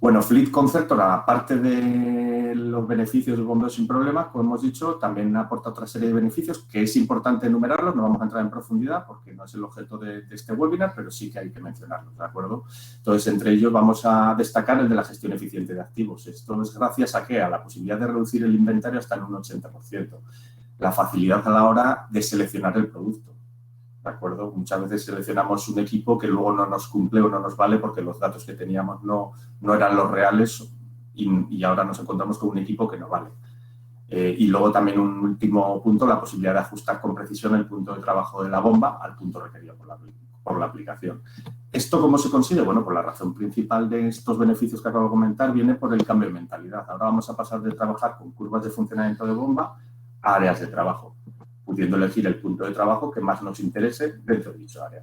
Bueno, Fleet Conceptor, aparte de los beneficios del bombeo sin problemas, como hemos dicho, también aporta otra serie de beneficios que es importante enumerarlos, no vamos a entrar en profundidad porque no es el objeto de este webinar, pero sí que hay que mencionarlos, ¿de acuerdo? Entonces, entre ellos vamos a destacar el de la gestión eficiente de activos. Esto es gracias a ¿qué? A la posibilidad de reducir el inventario hasta en un 80%. La facilidad a la hora de seleccionar el producto. ¿De acuerdo? Muchas veces seleccionamos un equipo que luego no nos cumple o no nos vale porque los datos que teníamos no eran los reales y ahora nos encontramos con un equipo que no vale. Y luego también un último punto, la posibilidad de ajustar con precisión el punto de trabajo de la bomba al punto requerido por la aplicación. ¿Esto cómo se consigue? Bueno, pues la razón principal de estos beneficios que acabo de comentar viene por el cambio de mentalidad. Ahora vamos a pasar de trabajar con curvas de funcionamiento de bomba a áreas de trabajo, pudiendo elegir el punto de trabajo que más nos interese dentro de dicho área.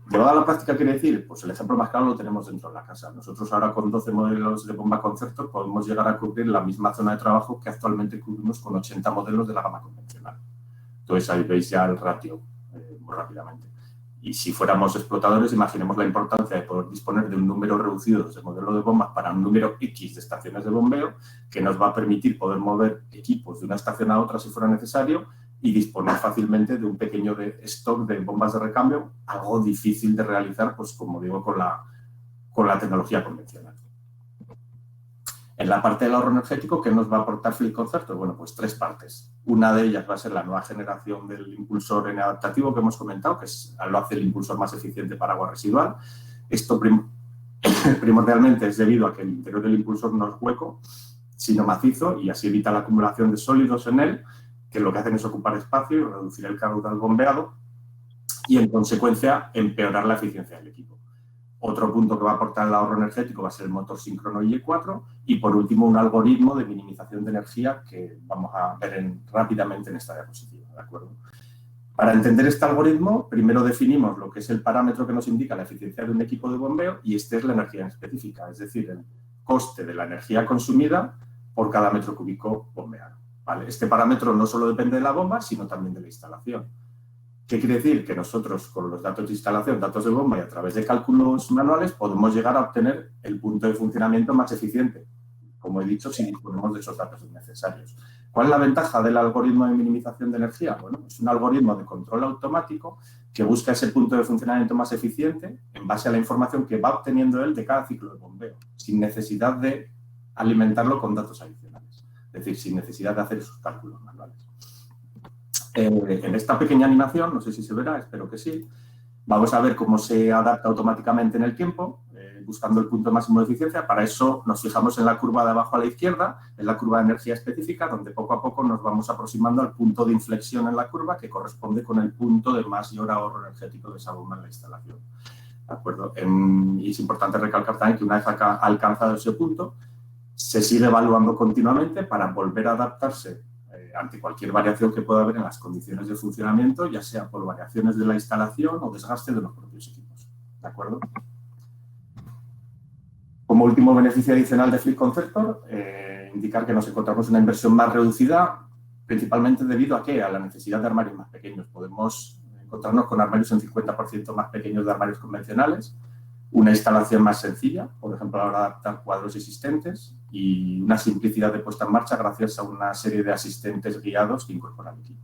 ¿Llevado a la práctica quiere decir? Pues el ejemplo más claro lo tenemos dentro de la casa. Nosotros ahora con 12 modelos de bomba Conceptor podemos llegar a cubrir la misma zona de trabajo que actualmente cubrimos con 80 modelos de la gama convencional. Entonces ahí veis ya el ratio muy rápidamente. Y si fuéramos explotadores, imaginemos la importancia de poder disponer de un número reducido de modelos de bombas para un número X de estaciones de bombeo que nos va a permitir poder mover equipos de una estación a otra si fuera necesario y disponer fácilmente de un pequeño stock de bombas de recambio, algo difícil de realizar, pues como digo, con la tecnología convencional. En la parte del ahorro energético, ¿qué nos va a aportar Fleet Conceptor? Bueno, pues 3 partes. Una de ellas va a ser la nueva generación del impulsor inadaptativo que hemos comentado, que lo hace el impulsor más eficiente para agua residual. Esto primordialmente es debido a que el interior del impulsor no es hueco, sino macizo, y así evita la acumulación de sólidos en él, que lo que hacen es ocupar espacio y reducir el caudal bombeado y, en consecuencia, empeorar la eficiencia del equipo. Otro punto que va a aportar el ahorro energético va a ser el motor síncrono IE4 y, por último, un algoritmo de minimización de energía que vamos a ver rápidamente en esta diapositiva, ¿de acuerdo? Para entender este algoritmo, primero definimos lo que es el parámetro que nos indica la eficiencia de un equipo de bombeo y este es la energía específica, es decir, el coste de la energía consumida por cada metro cúbico bombeado. ¿vale? Este parámetro no solo depende de la bomba, sino también de la instalación. ¿Qué quiere decir? Que nosotros, con los datos de instalación, datos de bomba y a través de cálculos manuales, podemos llegar a obtener el punto de funcionamiento más eficiente, como he dicho, si disponemos de esos datos necesarios. ¿Cuál es la ventaja del algoritmo de minimización de energía? Bueno, es un algoritmo de control automático que busca ese punto de funcionamiento más eficiente en base a la información que va obteniendo él de cada ciclo de bombeo, sin necesidad de alimentarlo con datos adicionales, es decir, sin necesidad de hacer esos cálculos manuales. En esta pequeña animación, no sé si se verá, espero que sí, vamos a ver cómo se adapta automáticamente en el tiempo, buscando el punto máximo de eficiencia. Para eso nos fijamos en la curva de abajo a la izquierda, en la curva de energía específica, donde poco a poco nos vamos aproximando al punto de inflexión en la curva que corresponde con el punto de mayor ahorro energético de esa bomba en la instalación. ¿De acuerdo? Y es importante recalcar también que una vez alcanzado ese punto, se sigue evaluando continuamente para volver a adaptarse ante cualquier variación que pueda haber en las condiciones de funcionamiento, ya sea por variaciones de la instalación o desgaste de los propios equipos. ¿De acuerdo? Como último beneficio adicional de Fleet Concertor, indicar que nos encontramos en una inversión más reducida, principalmente debido a ¿qué? A la necesidad de armarios más pequeños. Podemos encontrarnos con armarios en 50% más pequeños de armarios convencionales, una instalación más sencilla, por ejemplo, a la hora de adaptar cuadros existentes, y una simplicidad de puesta en marcha gracias a una serie de asistentes guiados que incorpora el equipo.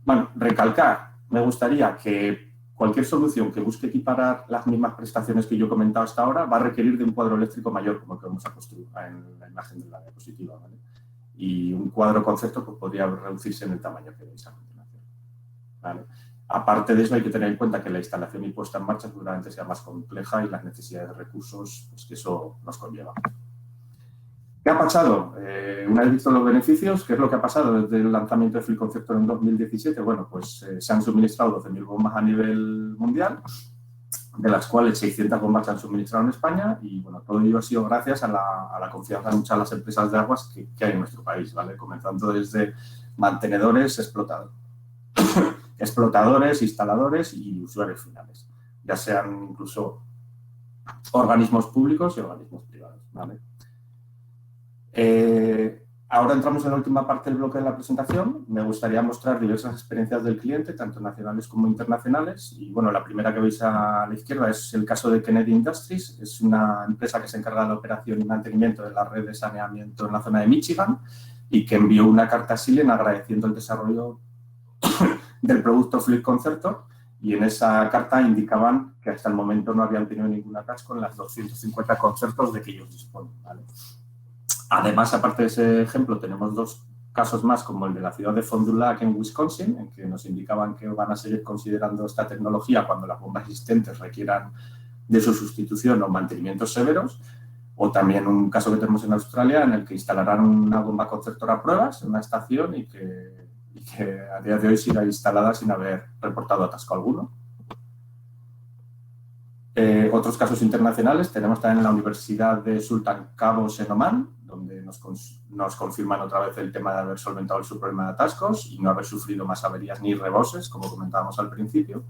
Bueno, recalcar, me gustaría que cualquier solución que busque equiparar las mismas prestaciones que yo he comentado hasta ahora va a requerir de un cuadro eléctrico mayor, como el que vamos a construir en la imagen de la diapositiva, ¿vale? Y un cuadro concepto pues, podría reducirse en el tamaño que veis a continuación, ¿vale? Aparte de eso, hay que tener en cuenta que la instalación y puesta en marcha seguramente sea más compleja y las necesidades de recursos pues, que eso nos conlleva. ¿Qué ha pasado? Una vez visto los beneficios, ¿qué es lo que ha pasado desde el lanzamiento de Fleet Concertor en 2017? Bueno, pues se han suministrado 12.000 bombas a nivel mundial, de las cuales 600 bombas se han suministrado en España y, bueno, todo ello ha sido gracias a la confianza de muchas de las empresas de aguas que hay en nuestro país, ¿vale? Comenzando desde mantenedores, explotadores, instaladores y usuarios finales, ya sean incluso organismos públicos y organismos privados, ¿vale? Ahora entramos en la última parte del bloque de la presentación. Me gustaría mostrar diversas experiencias del cliente, tanto nacionales como internacionales. Y bueno, la primera que veis a la izquierda es el caso de Kennedy Industries. Es una empresa que se encarga de la operación y mantenimiento de la red de saneamiento en la zona de Michigan y que envió una carta a Silent agradeciendo el desarrollo del producto Fleet Concertor, y en esa carta indicaban que hasta el momento no habían tenido ningún atasco en las 250 concertos de que ellos disponen, ¿vale? Además, aparte de ese ejemplo, tenemos dos casos más, como el de la ciudad de Fond du Lac en Wisconsin, en que nos indicaban que van a seguir considerando esta tecnología cuando las bombas existentes requieran de su sustitución o mantenimientos severos, o también un caso que tenemos en Australia en el que instalarán una bomba concertor a pruebas en una estación y que a día de hoy siga instalada sin haber reportado atasco alguno. Otros casos internacionales tenemos también en la Universidad de Sultan Qaboos en Omán, donde nos confirman otra vez el tema de haber solventado su problema de atascos y no haber sufrido más averías ni reboses, como comentábamos al principio.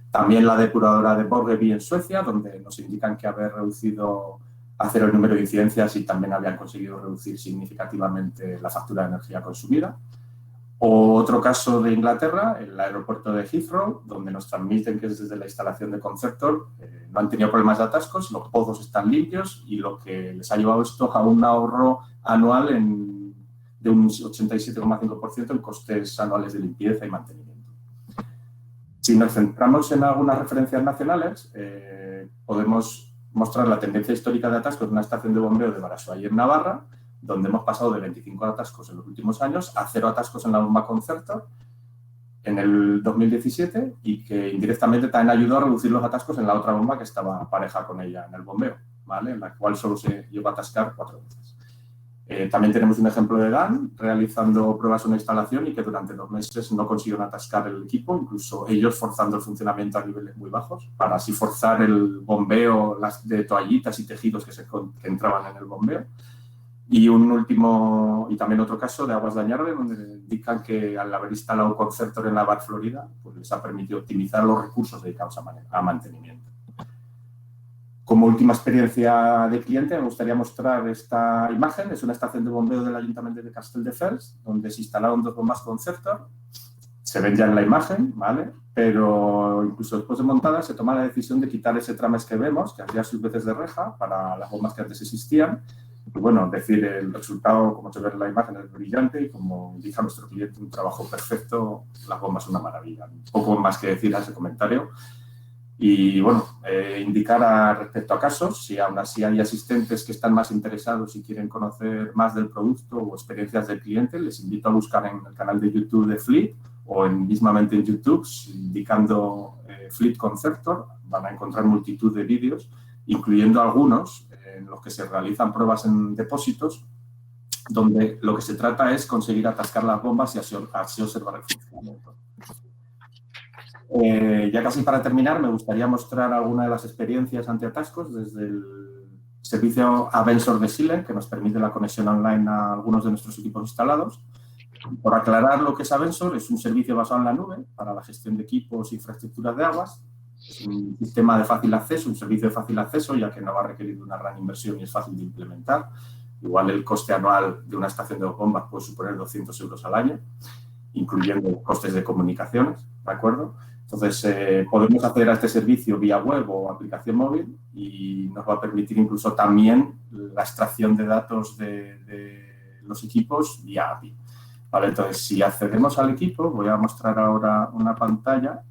También la depuradora de Borgeby en Suecia, donde nos indican que haber reducido a cero el número de incidencias y también habían conseguido reducir significativamente la factura de energía consumida. O otro caso de Inglaterra, el aeropuerto de Heathrow, donde nos transmiten que desde la instalación de Concertor no han tenido problemas de atascos, los pozos están limpios y lo que les ha llevado esto a un ahorro anual de un 87,5% en costes anuales de limpieza y mantenimiento. Si nos centramos en algunas referencias nacionales, podemos mostrar la tendencia histórica de atascos de una estación de bombeo de Barasoain en Navarra, donde hemos pasado de 25 atascos en los últimos años a 0 atascos en la bomba Concertor en el 2017 y que indirectamente también ayudó a reducir los atascos en la otra bomba que estaba pareja con ella en el bombeo, ¿vale? En la cual solo se llegó a atascar 4 veces. También tenemos un ejemplo de GAN realizando pruebas en una instalación y que durante 2 meses no consiguieron atascar el equipo, incluso ellos forzando el funcionamiento a niveles muy bajos para así forzar el bombeo de toallitas y tejidos que entraban en el bombeo. Y un último, y también otro caso de Aguas de Añarbe, donde indican que al haber instalado Concertor en la Bar Florida, pues les ha permitido optimizar los recursos dedicados a mantenimiento. Como última experiencia de cliente, me gustaría mostrar esta imagen. Es una estación de bombeo del Ayuntamiento de Castelldefels, donde se instalaron 2 bombas Concertor. Se ven ya en la imagen, ¿vale? Pero incluso después de montadas se toma la decisión de quitar ese trames que vemos, que hacía sus veces de reja para las bombas que antes existían. Y bueno, es decir, el resultado, como se ve en la imagen, es brillante y como indica nuestro cliente, un trabajo perfecto, las bombas son una maravilla. Un poco más que decir a ese comentario. Y bueno, indicar respecto a casos, si aún así hay asistentes que están más interesados y quieren conocer más del producto o experiencias del cliente, les invito a buscar en el canal de YouTube de Fleet o mismamente en YouTube, indicando Fleet Concertor, van a encontrar multitud de vídeos, incluyendo algunos en los que se realizan pruebas en depósitos, donde lo que se trata es conseguir atascar las bombas y así observar el funcionamiento. Ya casi para terminar, me gustaría mostrar alguna de las experiencias antiatascos desde el servicio Avensor de Silent, que nos permite la conexión online a algunos de nuestros equipos instalados. Por aclarar lo que es Avensor, es un servicio basado en la nube para la gestión de equipos e infraestructuras de aguas. Es un sistema de fácil acceso, un servicio de fácil acceso, ya que no va a requerir una gran inversión y es fácil de implementar. Igual el coste anual de una estación de bombas puede suponer 200 euros al año, incluyendo costes de comunicaciones, ¿de acuerdo? Entonces, podemos acceder a este servicio vía web o aplicación móvil y nos va a permitir incluso también la extracción de datos de los equipos vía API. Vale, entonces, si accedemos al equipo, voy a mostrar ahora una pantalla.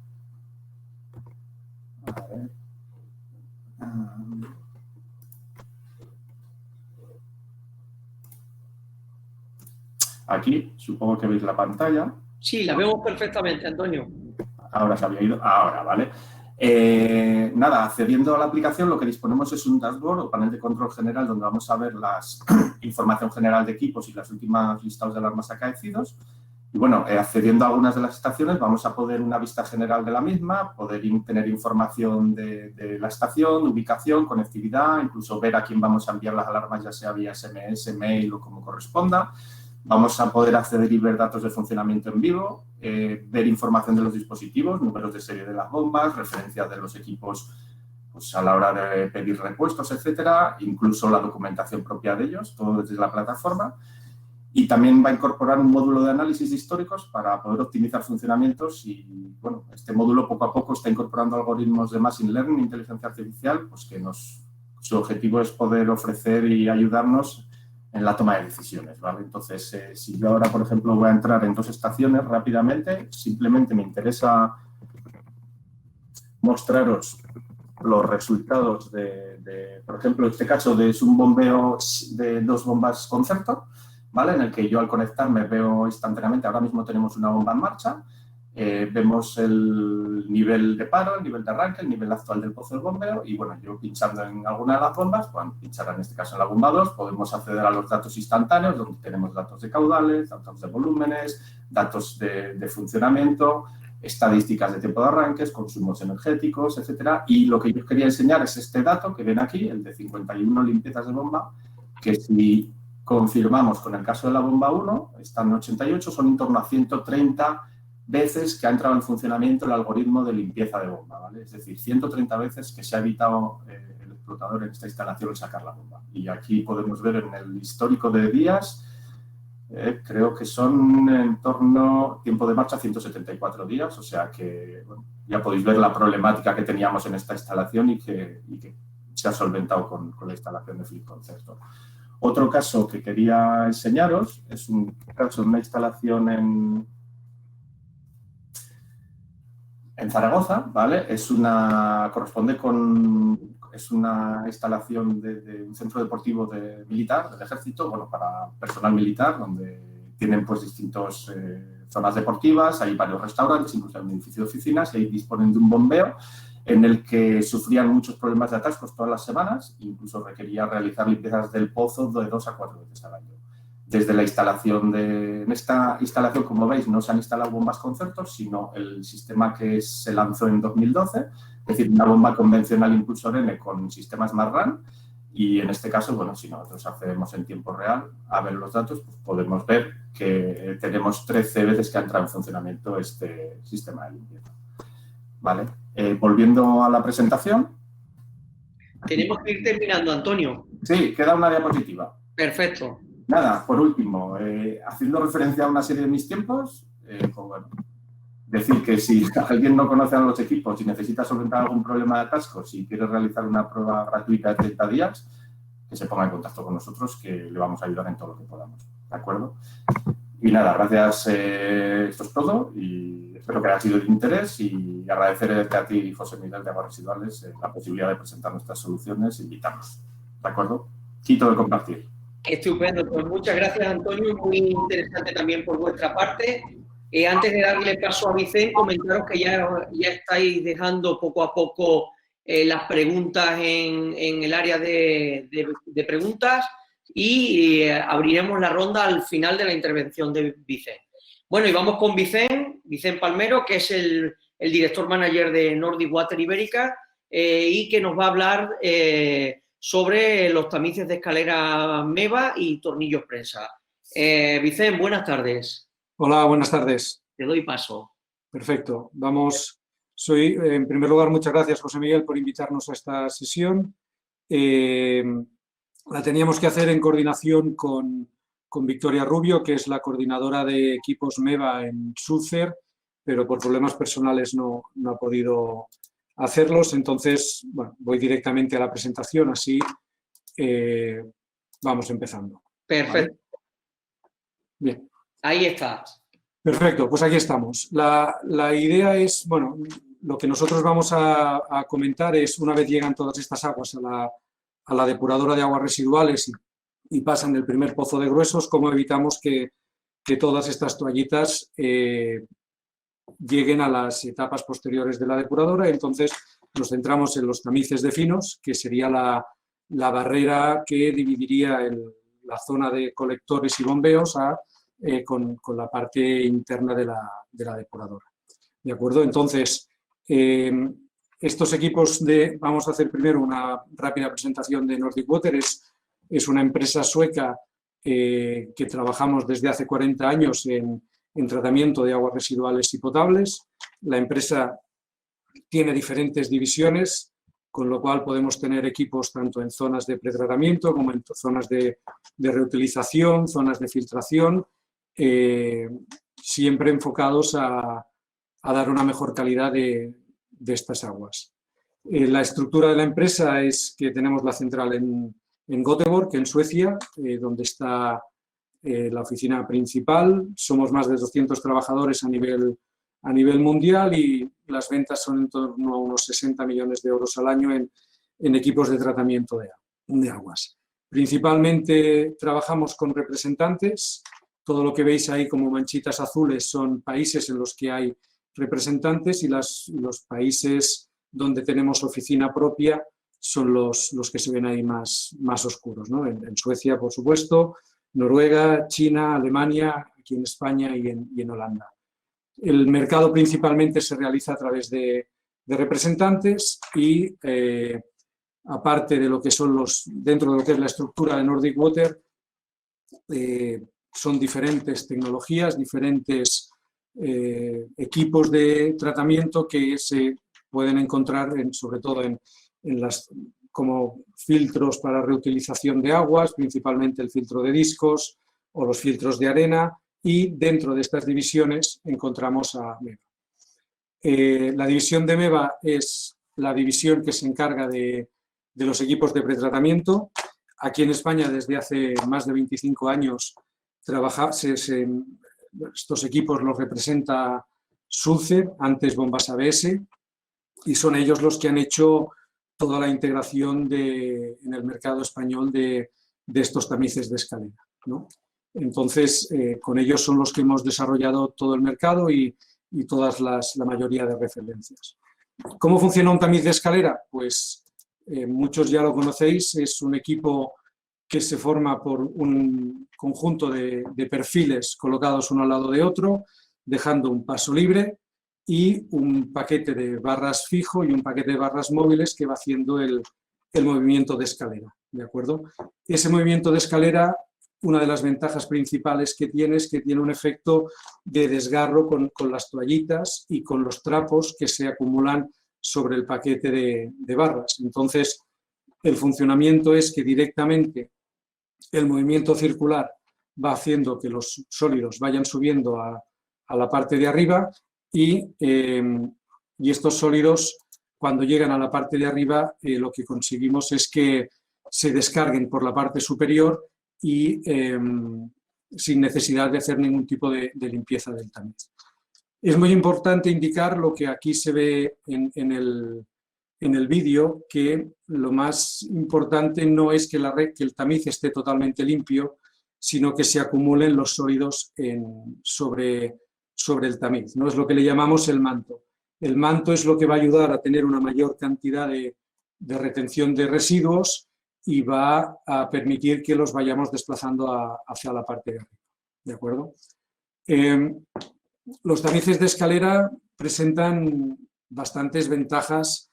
A ver. Aquí, supongo que veis la pantalla. Sí, la vemos perfectamente, Antonio. Ahora se había ido. Ahora, ¿vale? Nada, accediendo a la aplicación, lo que disponemos es un dashboard o panel de control general donde vamos a ver la información general de equipos y las últimas listados de alarmas acaecidos. Y bueno, accediendo a algunas de las estaciones vamos a poder una vista general de la misma, poder tener información de la estación, ubicación, conectividad, incluso ver a quién vamos a enviar las alarmas, ya sea vía SMS, mail o como corresponda. Vamos a poder acceder y ver datos de funcionamiento en vivo, ver información de los dispositivos, números de serie de las bombas, referencias de los equipos pues, a la hora de pedir repuestos, etcétera, incluso la documentación propia de ellos, todo desde la plataforma. Y también va a incorporar un módulo de análisis de históricos para poder optimizar funcionamientos y, bueno, este módulo poco a poco está incorporando algoritmos de Machine Learning, inteligencia artificial, pues que su objetivo es poder ofrecer y ayudarnos en la toma de decisiones, ¿vale? Entonces, si yo ahora, por ejemplo, voy a entrar en 2 estaciones rápidamente, simplemente me interesa mostraros los resultados por ejemplo, en este caso es un bombeo de 2 bombas Concertor, ¿vale? En el que yo al conectarme veo instantáneamente, ahora mismo tenemos una bomba en marcha, vemos el nivel de paro, el nivel de arranque, el nivel actual del pozo del bombeo y, bueno, yo pinchando en alguna de las bombas, bueno, pinchar en este caso en la bomba 2, podemos acceder a los datos instantáneos donde tenemos datos de caudales, datos de volúmenes, datos de funcionamiento, estadísticas de tiempo de arranques, consumos energéticos, etcétera. Y lo que yo quería enseñar es este dato que ven aquí, el de 51 limpiezas de bomba, que si confirmamos con el caso de la bomba 1, están 88, son en torno a 130 veces que ha entrado en funcionamiento el algoritmo de limpieza de bomba, ¿vale? Es decir, 130 veces que se ha evitado el explotador en esta instalación el sacar la bomba. Y aquí podemos ver en el histórico de días, creo que son en torno, tiempo de marcha, 174 días, o sea que, bueno, ya podéis ver la problemática que teníamos en esta instalación y que se ha solventado con la instalación de Fleet Concertor. Otro caso que quería enseñaros es un caso de una instalación en Zaragoza, ¿vale? Es una instalación de un centro deportivo militar, del ejército, bueno, para personal militar, donde tienen pues distintas zonas deportivas, hay varios restaurantes, incluso hay un edificio de oficinas, y ahí disponen de un bombeo en el que sufrían muchos problemas de atascos todas las semanas, incluso requería realizar limpiezas del pozo de 2 a 4 veces al año. Desde la instalación en esta instalación, como veis, no se han instalado bombas Concertor, sino el sistema que se lanzó en 2012, es decir, una bomba convencional impulsor N con sistemas Marran. Y en este caso, bueno, si nosotros accedemos en tiempo real a ver los datos, pues podemos ver que tenemos 13 veces que ha entrado en funcionamiento este sistema de limpieza. ¿Vale? Volviendo a la presentación, tenemos que ir terminando, Antonio. Sí, queda una diapositiva. Perfecto. Nada, por último, haciendo referencia a una serie de mis tiempos, pues bueno, decir que si alguien no conoce a los equipos y necesita solventar algún problema de atascos y quiere realizar una prueba gratuita de 30 días, que se ponga en contacto con nosotros, que le vamos a ayudar en todo lo que podamos. ¿De acuerdo? Y nada, gracias. Esto es todo y espero que haya sido de interés y agradecerte a ti, José Miguel de Aguas Residuales, la posibilidad de presentar nuestras soluciones e invitarnos. ¿De acuerdo? Quito de compartir. Estupendo. Pues muchas gracias, Antonio. Muy interesante también por vuestra parte. Antes de darle paso a Vicente, comentaros que ya estáis dejando poco a poco las preguntas en el área de preguntas y abriremos la ronda al final de la intervención de Vicente. Bueno, y vamos con Vicente Palmero, que es el director manager de Nordic Water Ibérica y que nos va a hablar sobre los tamices de escalera MEVA y tornillos prensa. Vicente, buenas tardes. Hola, buenas tardes. Te doy paso. Perfecto. Vamos. En primer lugar, muchas gracias, José Miguel, por invitarnos a esta sesión. La teníamos que hacer en coordinación con Victoria Rubio, que es la coordinadora de equipos MEVA en Sulzer, pero por problemas personales no ha podido hacerlos. Entonces, bueno, voy directamente a la presentación, así vamos empezando. Perfecto. ¿Vale? Bien. Ahí está. Perfecto, pues aquí estamos. La idea es, bueno, lo que nosotros vamos a comentar es, una vez llegan todas estas aguas a la depuradora de aguas residuales y pasan del primer pozo de gruesos, cómo evitamos que todas estas toallitas lleguen a las etapas posteriores de la depuradora. Entonces nos centramos en los tamices de finos, que sería la barrera que dividiría la zona de colectores y bombeos con la parte interna de la depuradora. ¿De acuerdo? Entonces, estos equipos vamos a hacer primero una rápida presentación de Nordic Water. Es una empresa sueca que trabajamos desde hace 40 años en tratamiento de aguas residuales y potables. La empresa tiene diferentes divisiones, con lo cual podemos tener equipos tanto en zonas de pretratamiento como en zonas de reutilización, zonas de filtración, siempre enfocados a dar una mejor calidad de estas aguas. La estructura de la empresa es que tenemos la central en Göteborg, en Suecia, donde está la oficina principal. Somos más de 200 trabajadores a nivel mundial y las ventas son en torno a unos 60 millones de euros al año en equipos de tratamiento de aguas. Principalmente trabajamos con representantes. Todo lo que veis ahí como manchitas azules son países en los que hay representantes y los países donde tenemos oficina propia son los que se ven ahí más oscuros, ¿no? En Suecia, por supuesto, Noruega, China, Alemania, aquí en España y en Holanda. El mercado principalmente se realiza a través de representantes y aparte de lo que son dentro de lo que es la estructura de Nordic Water, son diferentes tecnologías, diferentes equipos de tratamiento que se pueden encontrar sobre todo como filtros para reutilización de aguas, principalmente el filtro de discos o los filtros de arena, y dentro de estas divisiones encontramos a MEVA. La división de MEVA es la división que se encarga de los equipos de pretratamiento. Aquí en España desde hace más de 25 años estos equipos los representa Sulzer, antes Bombas ABS, y son ellos los que han hecho toda la integración en el mercado español de estos tamices de escalera, ¿no? Entonces, con ellos son los que hemos desarrollado todo el mercado y la mayoría de referencias. ¿Cómo funciona un tamiz de escalera? Pues muchos ya lo conocéis, es un equipo que se forma por un conjunto de perfiles colocados uno al lado de otro, dejando un paso libre y un paquete de barras fijo y un paquete de barras móviles que va haciendo el movimiento de escalera, ¿de acuerdo? Ese movimiento de escalera, una de las ventajas principales que tiene es que tiene un efecto de desgarro con las toallitas y con los trapos que se acumulan sobre el paquete de barras. Entonces, El funcionamiento es que directamente el movimiento circular va haciendo que los sólidos vayan subiendo a la parte de arriba y estos sólidos, cuando llegan a la parte de arriba, lo que conseguimos es que se descarguen por la parte superior y sin necesidad de hacer ningún tipo de limpieza del tamiz. Es muy importante indicar lo que aquí se ve en el vídeo, que lo más importante no es que el tamiz esté totalmente limpio, sino que se acumulen los sólidos sobre el tamiz, ¿no? Es lo que le llamamos el manto. El manto es lo que va a ayudar a tener una mayor cantidad de retención de residuos y va a permitir que los vayamos desplazando hacia la parte de arriba. ¿De acuerdo? Los tamices de escalera presentan bastantes ventajas,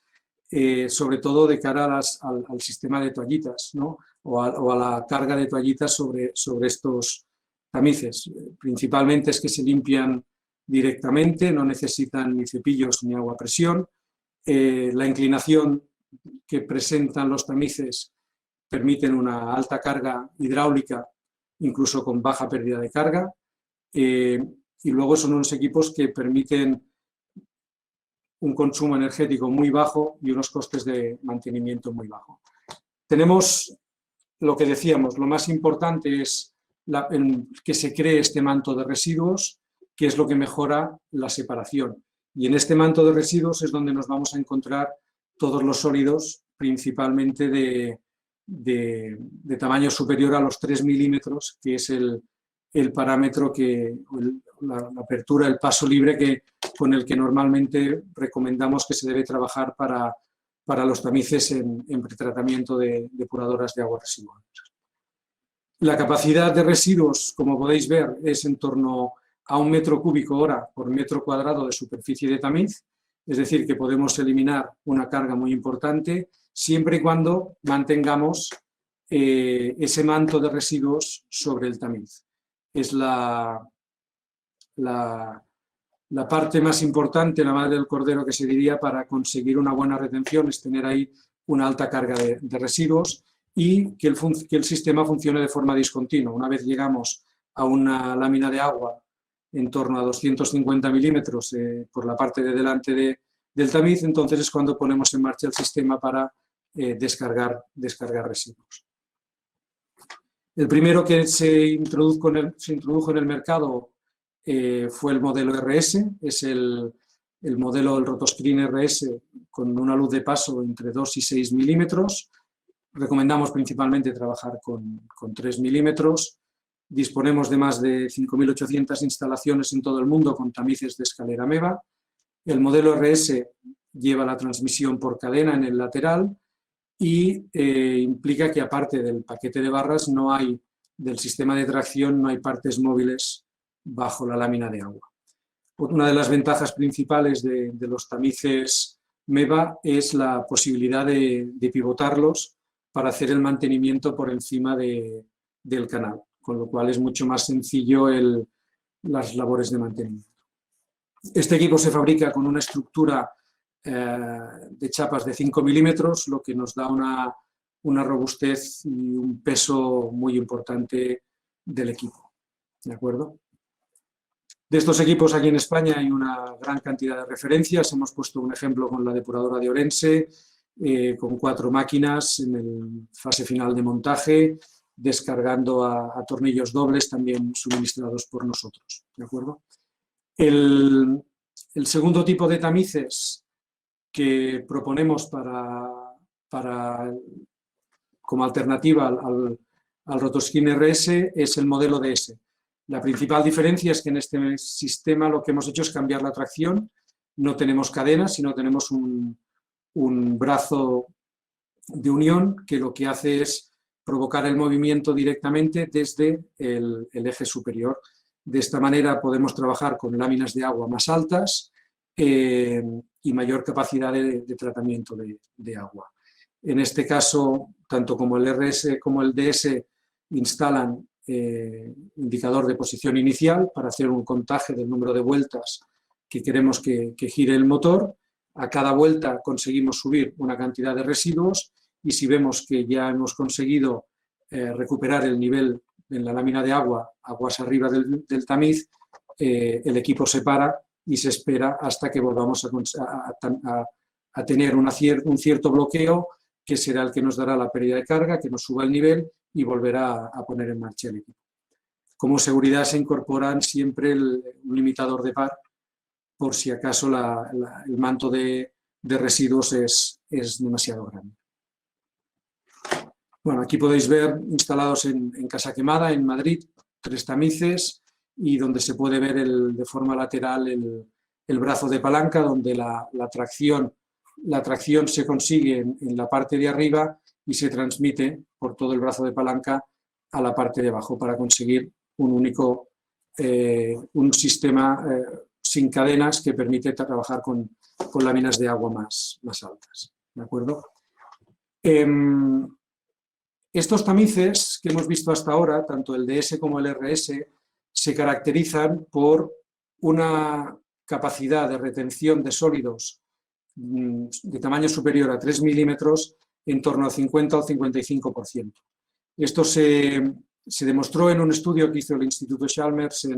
sobre todo de cara al sistema de toallitas, ¿no? o a la carga de toallitas sobre estos tamices. Principalmente es que se limpian directamente, no necesitan ni cepillos ni agua a presión. La inclinación que presentan los tamices permiten una alta carga hidráulica, incluso con baja pérdida de carga. Y luego son unos equipos que permiten un consumo energético muy bajo y unos costes de mantenimiento muy bajos. Tenemos lo que decíamos, lo más importante es que se cree este manto de residuos, que es lo que mejora la separación. Y en este manto de residuos es donde nos vamos a encontrar todos los sólidos, principalmente de tamaño superior a los 3 milímetros, que es el parámetro la apertura, el paso libre con el que normalmente recomendamos que se debe trabajar para los tamices en pretratamiento de depuradoras de aguas residuales. La capacidad de residuos, como podéis ver, es en torno a 1 metro cúbico hora por metro cuadrado de superficie de tamiz, es decir, que podemos eliminar una carga muy importante siempre y cuando mantengamos ese manto de residuos sobre el tamiz. Es la parte más importante, la madre del cordero que se diría, para conseguir una buena retención, es tener ahí una alta carga de residuos y que el sistema funcione de forma discontinua. Una vez llegamos a una lámina de agua en torno a 250 milímetros por la parte de delante del tamiz, entonces es cuando ponemos en marcha el sistema para descargar residuos. El primero que se introdujo en el mercado fue el modelo RS, es el modelo del Rotoscreen RS con una luz de paso entre 2 y 6 milímetros. Recomendamos principalmente trabajar con 3 milímetros. Disponemos de más de 5.800 instalaciones en todo el mundo con tamices de escalera MEVA. El modelo RS lleva la transmisión por cadena en el lateral y implica que, aparte del paquete de barras, del sistema de tracción, no hay partes móviles bajo la lámina de agua. Una de las ventajas principales de los tamices MEVA es la posibilidad de pivotarlos para hacer el mantenimiento por encima del canal, con lo cual es mucho más sencillo las labores de mantenimiento. Este equipo se fabrica con una estructura de chapas de 5 milímetros, lo que nos da una robustez y un peso muy importante del equipo. ¿De acuerdo? De estos equipos aquí en España hay una gran cantidad de referencias. Hemos puesto un ejemplo con la depuradora de Orense, con 4 máquinas en fase final de montaje, descargando a tornillos dobles también suministrados por nosotros. ¿De acuerdo? El segundo tipo de tamices que proponemos como alternativa al Rotoscreen RS es el modelo DS. La principal diferencia es que en este sistema lo que hemos hecho es cambiar la tracción. No tenemos cadena, sino tenemos un brazo de unión que lo que hace es provocar el movimiento directamente desde el eje superior. De esta manera podemos trabajar con láminas de agua más altas y mayor capacidad de tratamiento de agua. En este caso, tanto como el RS como el DS instalan indicador de posición inicial para hacer un contaje del número de vueltas que queremos que gire el motor. A cada vuelta conseguimos subir una cantidad de residuos y si vemos que ya hemos conseguido recuperar el nivel en la lámina de agua, aguas arriba del tamiz, el equipo se para y se espera hasta que volvamos a tener un cierto bloqueo, que será el que nos dará la pérdida de carga, que nos suba el nivel y volverá a poner en marcha el equipo. Como seguridad se incorporan siempre un limitador de par, por si acaso el manto de residuos es demasiado grande. Bueno, aquí podéis ver instalados en Casa Quemada, en Madrid, 3 tamices, y donde se puede ver de forma lateral el brazo de palanca, donde la tracción se consigue en la parte de arriba y se transmite por todo el brazo de palanca a la parte de abajo para conseguir un sistema sin cadenas que permite trabajar con láminas de agua más altas. ¿De acuerdo? Estos tamices que hemos visto hasta ahora, tanto el DS como el RS, se caracterizan por una capacidad de retención de sólidos de tamaño superior a 3 milímetros en torno al 50 o 55%. Esto se demostró en un estudio que hizo el Instituto Chalmers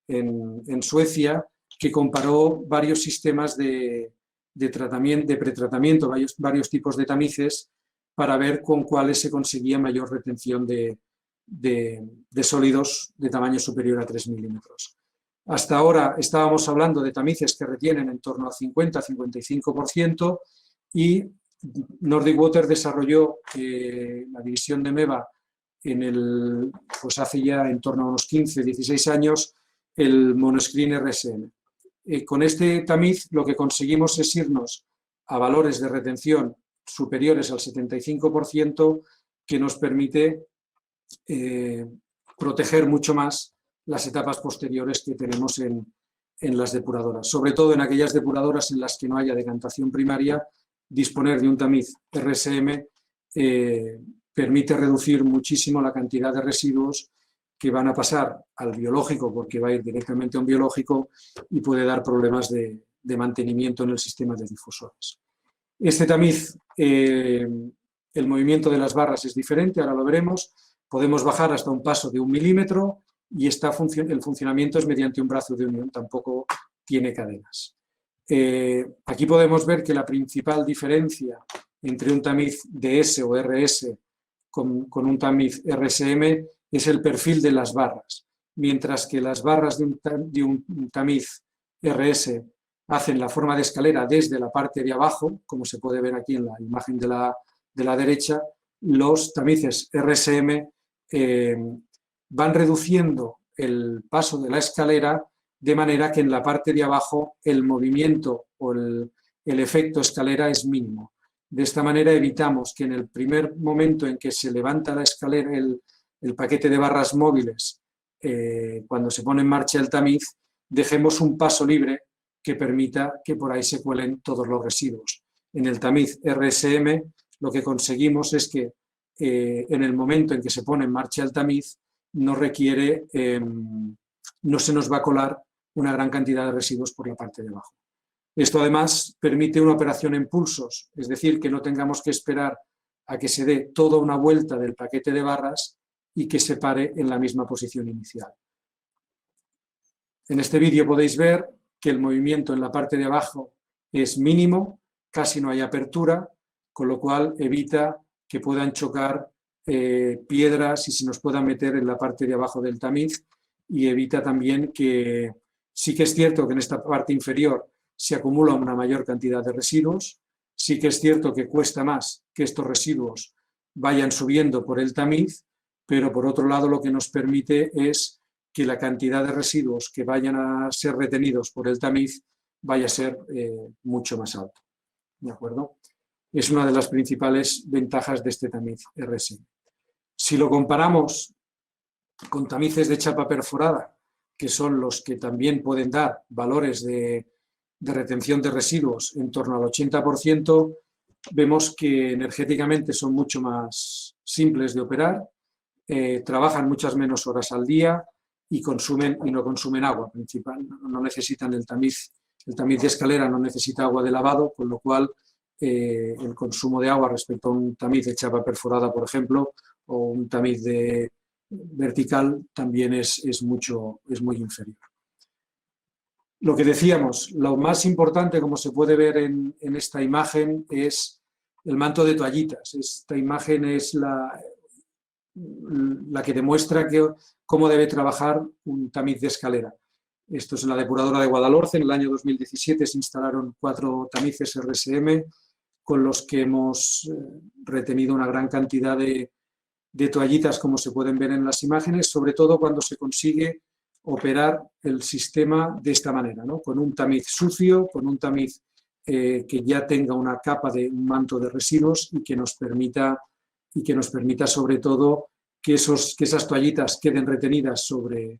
en Suecia, que comparó varios sistemas de pretratamiento, varios tipos de tamices, para ver con cuáles se conseguía mayor retención de sólidos de tamaño superior a 3 milímetros. Hasta ahora estábamos hablando de tamices que retienen en torno al 50-55%, y Nordic Water desarrolló la división de MEVA pues hace ya en torno a unos 15-16 años, el Monoscreen RSM. Con este tamiz lo que conseguimos es irnos a valores de retención superiores al 75%, que nos permite proteger mucho más las etapas posteriores que tenemos en las depuradoras. Sobre todo en aquellas depuradoras en las que no haya decantación primaria, disponer de un tamiz RSM permite reducir muchísimo la cantidad de residuos que van a pasar al biológico, porque va a ir directamente a un biológico y puede dar problemas de mantenimiento en el sistema de difusores. Este tamiz, el movimiento de las barras es diferente, ahora lo veremos. Podemos bajar hasta un paso de 1 milímetro y el funcionamiento es mediante un brazo de unión, tampoco tiene cadenas. Aquí podemos ver que la principal diferencia entre un tamiz DS o RS con un tamiz RSM es el perfil de las barras. Mientras que las barras de un tamiz RS hacen la forma de escalera desde la parte de abajo, como se puede ver aquí en la imagen de la derecha, los tamices RSM van reduciendo el paso de la escalera de manera que en la parte de abajo el movimiento o el efecto escalera es mínimo. De esta manera evitamos que en el primer momento en que se levanta la escalera, el paquete de barras móviles, cuando se pone en marcha el tamiz, dejemos un paso libre que permita que por ahí se cuelen todos los residuos. En el tamiz RSM lo que conseguimos es que en el momento en que se pone en marcha el tamiz no se nos va a colar una gran cantidad de residuos por la parte de abajo. Esto además permite una operación en pulsos, es decir, que no tengamos que esperar a que se dé toda una vuelta del paquete de barras y que se pare en la misma posición inicial. En este vídeo podéis ver que el movimiento en la parte de abajo es mínimo, casi no hay apertura, con lo cual evita que puedan chocar piedras y se nos puedan meter en la parte de abajo del tamiz, y evita también que, sí que es cierto que en esta parte inferior se acumula una mayor cantidad de residuos, sí que es cierto que cuesta más que estos residuos vayan subiendo por el tamiz, pero por otro lado lo que nos permite es que la cantidad de residuos que vayan a ser retenidos por el tamiz vaya a ser mucho más alta. ¿De acuerdo? Es una de las principales ventajas de este tamiz RSM. Si lo comparamos con tamices de chapa perforada, que son los que también pueden dar valores de retención de residuos en torno al 80%, vemos que energéticamente son mucho más simples de operar, trabajan muchas menos horas al día y no consumen agua principal, no necesitan el tamiz de escalera no necesita agua de lavado, con lo cual el consumo de agua respecto a un tamiz de chapa perforada, por ejemplo, o un tamiz vertical también es muy inferior. Lo que decíamos, lo más importante, como se puede ver en esta imagen, es el manto de toallitas. Esta imagen es la que demuestra cómo debe trabajar un tamiz de escalera. Esto es en la depuradora de Guadalhorce. En el año 2017 se instalaron 4 tamices RSM con los que hemos retenido una gran cantidad de toallitas, como se pueden ver en las imágenes, sobre todo cuando se consigue operar el sistema de esta manera, ¿no? Con un tamiz sucio, con un tamiz que ya tenga una capa de un manto de residuos y que nos permita sobre todo que esas toallitas queden retenidas sobre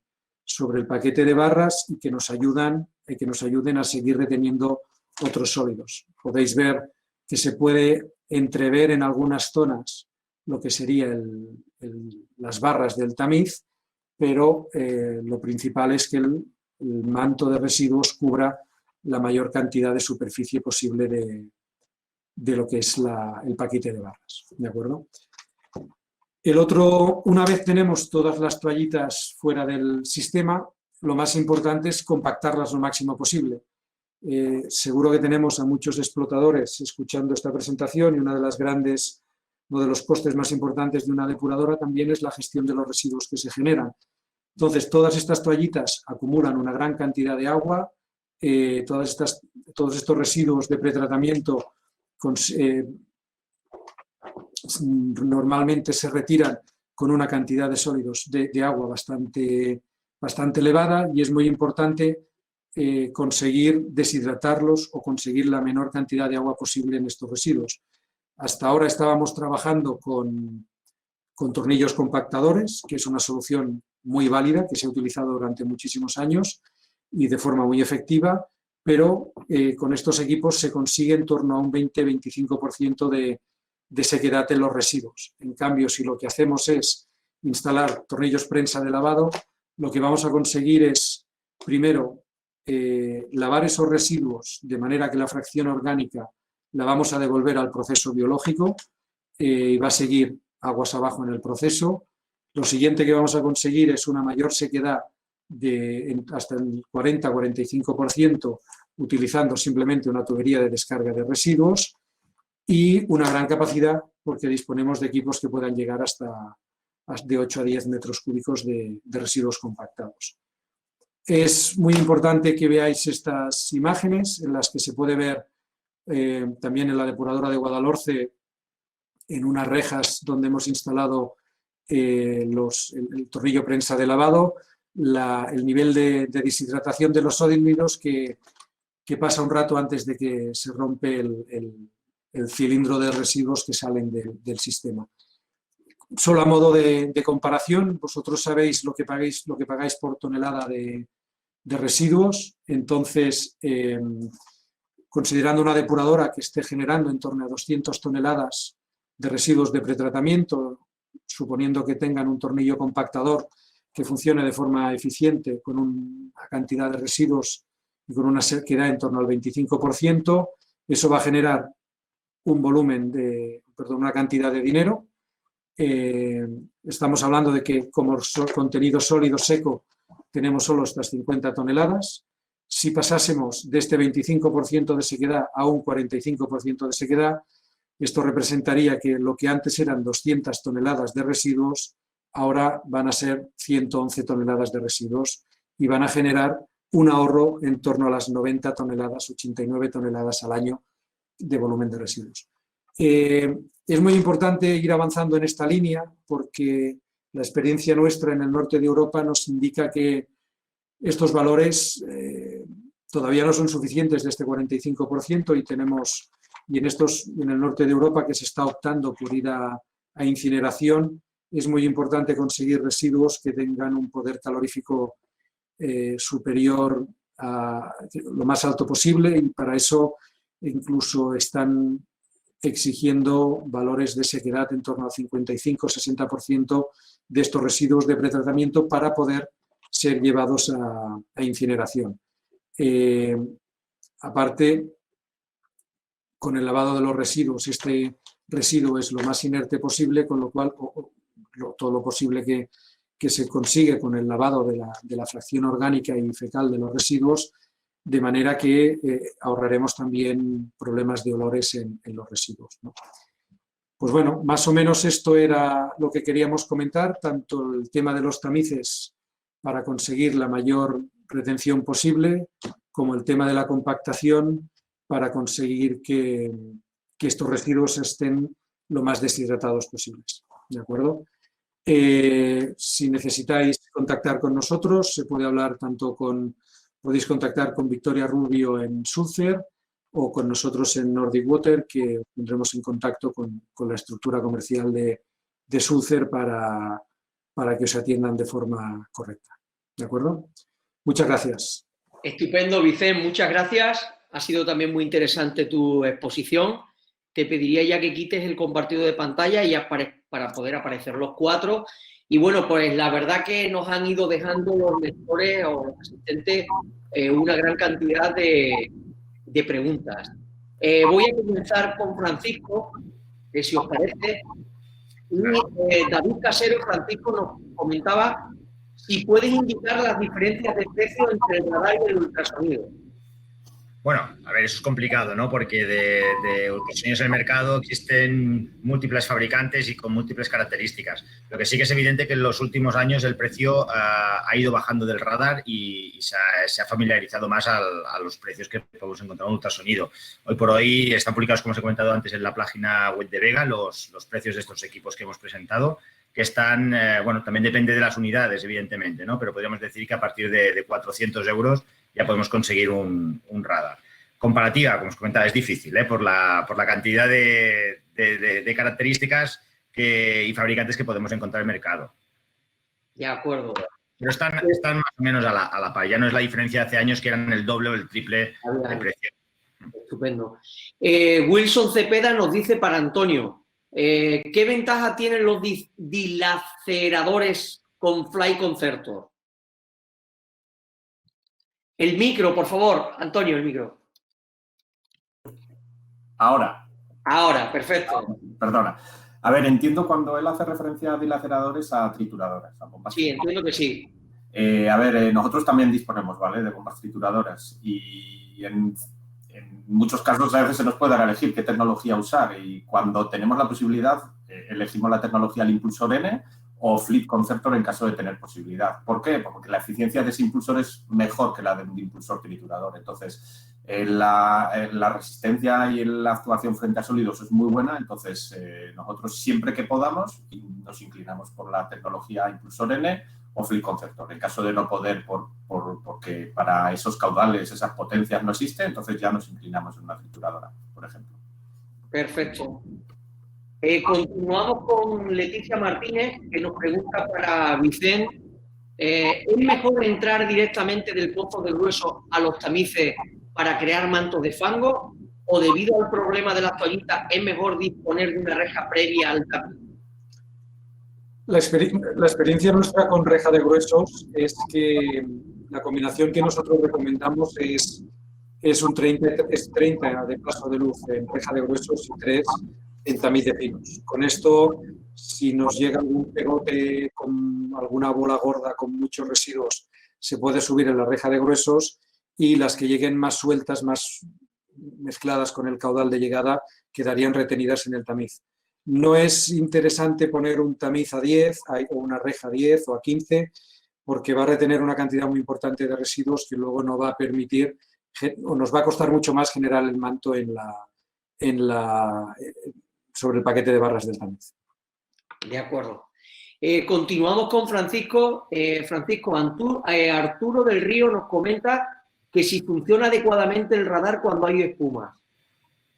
el paquete de barras y que nos ayuden a seguir reteniendo otros sólidos. Podéis ver que se puede entrever en algunas zonas lo que serían las barras del tamiz, pero lo principal es que el manto de residuos cubra la mayor cantidad de superficie posible de lo que es el paquete de barras, ¿de acuerdo? Una vez tenemos todas las toallitas fuera del sistema, lo más importante es compactarlas lo máximo posible. Seguro que tenemos a muchos explotadores escuchando esta presentación y uno de los costes más importantes de una depuradora también es la gestión de los residuos que se generan. Entonces, todas estas toallitas acumulan una gran cantidad de agua, todos estos residuos de pretratamiento normalmente se retiran con una cantidad de sólidos de agua bastante elevada y es muy importante conseguir deshidratarlos o conseguir la menor cantidad de agua posible en estos residuos. Hasta ahora estábamos trabajando con tornillos compactadores, que es una solución muy válida, que se ha utilizado durante muchísimos años y de forma muy efectiva, pero con estos equipos se consigue en torno a un 20-25% de sequedad en los residuos. En cambio, si lo que hacemos es instalar tornillos prensa de lavado, lo que vamos a conseguir es, primero, lavar esos residuos de manera que la fracción orgánica la vamos a devolver al proceso biológico y va a seguir aguas abajo en el proceso. Lo siguiente que vamos a conseguir es una mayor sequedad hasta el 40-45% utilizando simplemente una tubería de descarga de residuos y una gran capacidad porque disponemos de equipos que puedan llegar hasta de 8 a 10 metros cúbicos de residuos compactados. Es muy importante que veáis estas imágenes en las que se puede ver también en la depuradora de Guadalhorce en unas rejas donde hemos instalado el tornillo prensa de lavado, el nivel de deshidratación de los sólidos que pasa un rato antes de que se rompe el cilindro de residuos que salen del sistema. Solo a modo de comparación, vosotros sabéis lo que pagáis por tonelada de residuos, entonces considerando una depuradora que esté generando en torno a 200 toneladas de residuos de pretratamiento, suponiendo que tengan un tornillo compactador que funcione de forma eficiente con una cantidad de residuos y con una sequedad en torno al 25%, eso va a generar una cantidad de dinero. Estamos hablando de que como contenido sólido seco tenemos solo estas 50 toneladas. Si pasásemos de este 25% de sequedad a un 45% de sequedad, esto representaría que lo que antes eran 200 toneladas de residuos, ahora van a ser 111 toneladas de residuos y van a generar un ahorro en torno a las 90 toneladas, 89 toneladas al año de volumen de residuos. Es muy importante ir avanzando en esta línea porque la experiencia nuestra en el norte de Europa nos indica que estos valores todavía no son suficientes de este 45% y en el norte de Europa que se está optando por ir a incineración, es muy importante conseguir residuos que tengan un poder calorífico superior a lo más alto posible y para eso incluso están exigiendo valores de sequedad en torno al 55-60% de estos residuos de pretratamiento para poder ser llevados a incineración. Aparte, con el lavado de los residuos este residuo es lo más inerte posible, con lo cual todo lo posible que se consigue con el lavado de la fracción orgánica y fecal de los residuos, de manera que ahorraremos también problemas de olores en los residuos, ¿no? Pues bueno, más o menos esto era lo que queríamos comentar, tanto el tema de los tamices para conseguir la mayor retención posible, como el tema de la compactación para conseguir que estos residuos estén lo más deshidratados posibles, ¿de acuerdo? Si necesitáis contactar con nosotros, se puede hablar podéis contactar con Victoria Rubio en Sulzer o con nosotros en Nordic Water, que os pondremos en contacto con la estructura comercial de Sulzer para que os atiendan de forma correcta. ¿De acuerdo? Muchas gracias. Estupendo, Vicente, muchas gracias. Ha sido también muy interesante tu exposición. Te pediría ya que quites el compartido de pantalla y para poder aparecer los cuatro. Y bueno, pues la verdad que nos han ido dejando los lectores o los asistentes una gran cantidad de preguntas. Voy a comenzar con Francisco, si os parece. Y David Casero, Francisco, nos comentaba si puedes indicar las diferencias de precio entre el radar y el ultrasonido. Bueno, a ver, eso es complicado, ¿no? Porque de ultrasonidos en el mercado existen múltiples fabricantes y con múltiples características. Lo que sí que es evidente que en los últimos años el precio ha ido bajando del radar y se ha familiarizado más a los precios que podemos encontrar en un ultrasonido. Hoy por hoy están publicados, como os he comentado antes, en la página web de Vega los precios de estos equipos que hemos presentado, que están, bueno, también depende de las unidades, evidentemente, ¿no? Pero podríamos decir que a partir de 400 euros ya podemos conseguir un radar. Comparativa, como os comentaba, es difícil, por la cantidad de características y fabricantes que podemos encontrar en el mercado. De acuerdo. Pero están más o menos a la par. Ya no es la diferencia de hace años que eran el doble o el triple de precio. Estupendo. Wilson Cepeda nos dice para Antonio, ¿qué ventaja tienen los dilaceradores con Fly Concertor? El micro, por favor, Antonio, el micro. Ahora, perfecto. Perdona. A ver, entiendo cuando él hace referencia a dilaceradores a trituradoras. A bombas. Sí, entiendo que sí. A ver, nosotros también disponemos, ¿vale?, de bombas trituradoras y en muchos casos a veces se nos puede dar a elegir qué tecnología usar y cuando tenemos la posibilidad elegimos la tecnología al impulsor N o Flip Concertor en caso de tener posibilidad. ¿Por qué? Porque la eficiencia de ese impulsor es mejor que la de un impulsor triturador. Entonces, la resistencia y la actuación frente a sólidos es muy buena. Entonces, nosotros siempre que podamos nos inclinamos por la tecnología impulsor N o Flip Concertor. En caso de no poder, porque para esos caudales, esas potencias no existen, entonces ya nos inclinamos en una trituradora, por ejemplo. Perfecto. Continuamos con Leticia Martínez, que nos pregunta para Vicente, ¿es mejor entrar directamente del pozo de grueso a los tamices para crear mantos de fango o debido al problema de las toallitas es mejor disponer de una reja previa al tamiz? La experiencia nuestra con reja de gruesos es que la combinación que nosotros recomendamos es 30 de paso de luz en reja de gruesos y 3 en tamiz de finos. Con esto, si nos llega algún pegote con alguna bola gorda con muchos residuos, se puede subir en la reja de gruesos y las que lleguen más sueltas, más mezcladas con el caudal de llegada, quedarían retenidas en el tamiz. No es interesante poner un tamiz a 10 o una reja a 10 o a 15 porque va a retener una cantidad muy importante de residuos que luego no va a permitir o nos va a costar mucho más generar el manto sobre el paquete de barras del tamiz. De acuerdo. Continuamos con Francisco. Arturo del Río nos comenta que si funciona adecuadamente el radar cuando hay espuma.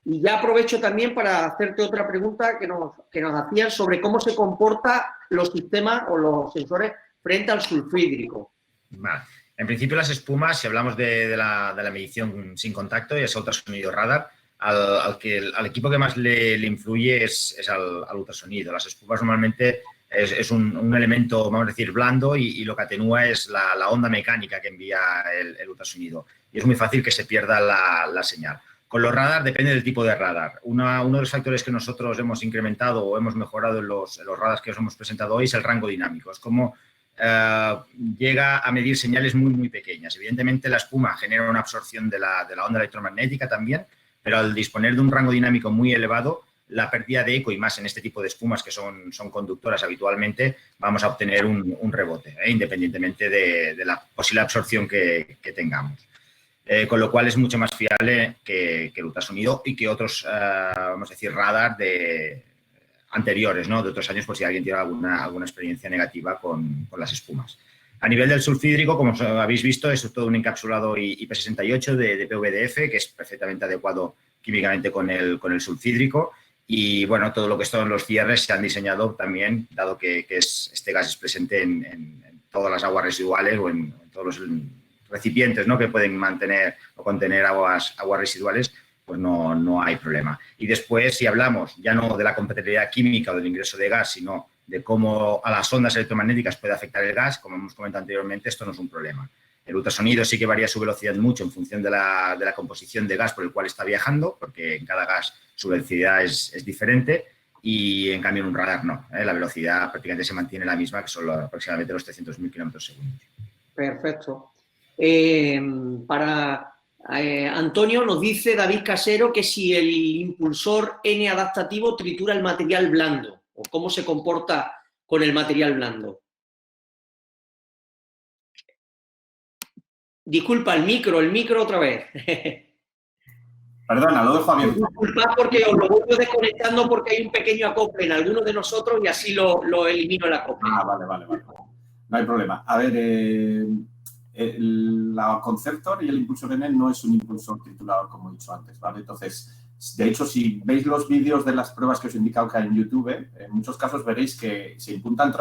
Y ya aprovecho también para hacerte otra pregunta que nos hacían sobre cómo se comportan los sistemas o los sensores frente al sulfhídrico. Vale. En principio las espumas, si hablamos de la medición sin contacto, ya sea ultrasonido radar, al equipo que más le influye es al ultrasonido. Las espumas normalmente es un elemento, vamos a decir, blando y lo que atenúa es la onda mecánica que envía el ultrasonido. Y es muy fácil que se pierda la señal. Con los radar depende del tipo de radar. Uno de los factores que nosotros hemos incrementado o hemos mejorado en los radares que os hemos presentado hoy es el rango dinámico. Es como llega a medir señales muy, muy pequeñas. Evidentemente, la espuma genera una absorción de la onda electromagnética también, pero al disponer de un rango dinámico muy elevado, la pérdida de eco, y más en este tipo de espumas que son conductoras habitualmente, vamos a obtener un rebote, independientemente de la posible absorción que tengamos. Con lo cual es mucho más fiable que el ultrasonido y que otros, vamos a decir, radar anteriores, ¿no? De otros años, por si alguien tiene alguna experiencia negativa con las espumas. A nivel del sulfídrico, como habéis visto, es todo un encapsulado IP68 de PVDF, que es perfectamente adecuado químicamente con el sulfídrico. Y, bueno, todo lo que son los cierres se han diseñado también, dado que este gas es presente en todas las aguas residuales o en todos los recipientes, ¿no?, que pueden mantener o contener aguas residuales, pues no hay problema. Y después, si hablamos ya no de la compatibilidad química o del ingreso de gas, sino de cómo a las ondas electromagnéticas puede afectar el gas, como hemos comentado anteriormente, esto no es un problema. El ultrasonido sí que varía su velocidad mucho en función de la composición de gas por el cual está viajando, porque en cada gas su velocidad es diferente, y en cambio en un radar no. La velocidad prácticamente se mantiene la misma, que son aproximadamente los 300.000 km/s. Perfecto. Antonio, nos dice David Casero que si el impulsor N adaptativo tritura el material blando, o cómo se comporta con el material blando. Disculpa, el micro otra vez. Perdona, lo dejo abierto. Disculpad porque os lo voy desconectando porque hay un pequeño acople en algunos de nosotros y así lo elimino el acople. Vale. No hay problema. A ver, la Concertor y el impulsor N no es un impulsor triturador, como he dicho antes, ¿vale? Entonces, de hecho, si veis los vídeos de las pruebas que os he indicado que hay en YouTube, en muchos casos veréis que se impulsan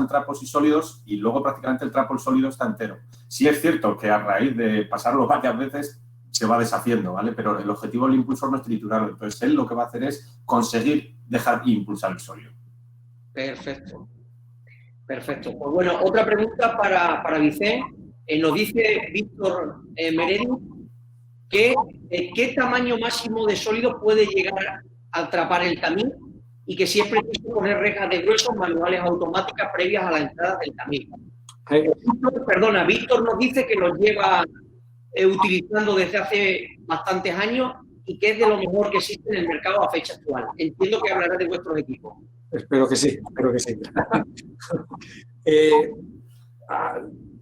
trapos y sólidos y luego prácticamente el trapo sólido está entero. Sí es cierto que a raíz de pasarlo varias veces se va deshaciendo, ¿vale? Pero el objetivo del impulsor no es triturarlo. Entonces, él lo que va a hacer es conseguir dejar impulsar el sólido. Perfecto. Pues bueno, otra pregunta para Vicente. Nos dice Víctor Meredio que qué tamaño máximo de sólido puede llegar a atrapar el tamiz y que si es preciso poner rejas de gruesos manuales automáticas previas a la entrada del tamiz. Víctor nos dice que los lleva utilizando desde hace bastantes años y que es de lo mejor que existe en el mercado a fecha actual. Entiendo que hablará de vuestros equipos. Espero que sí.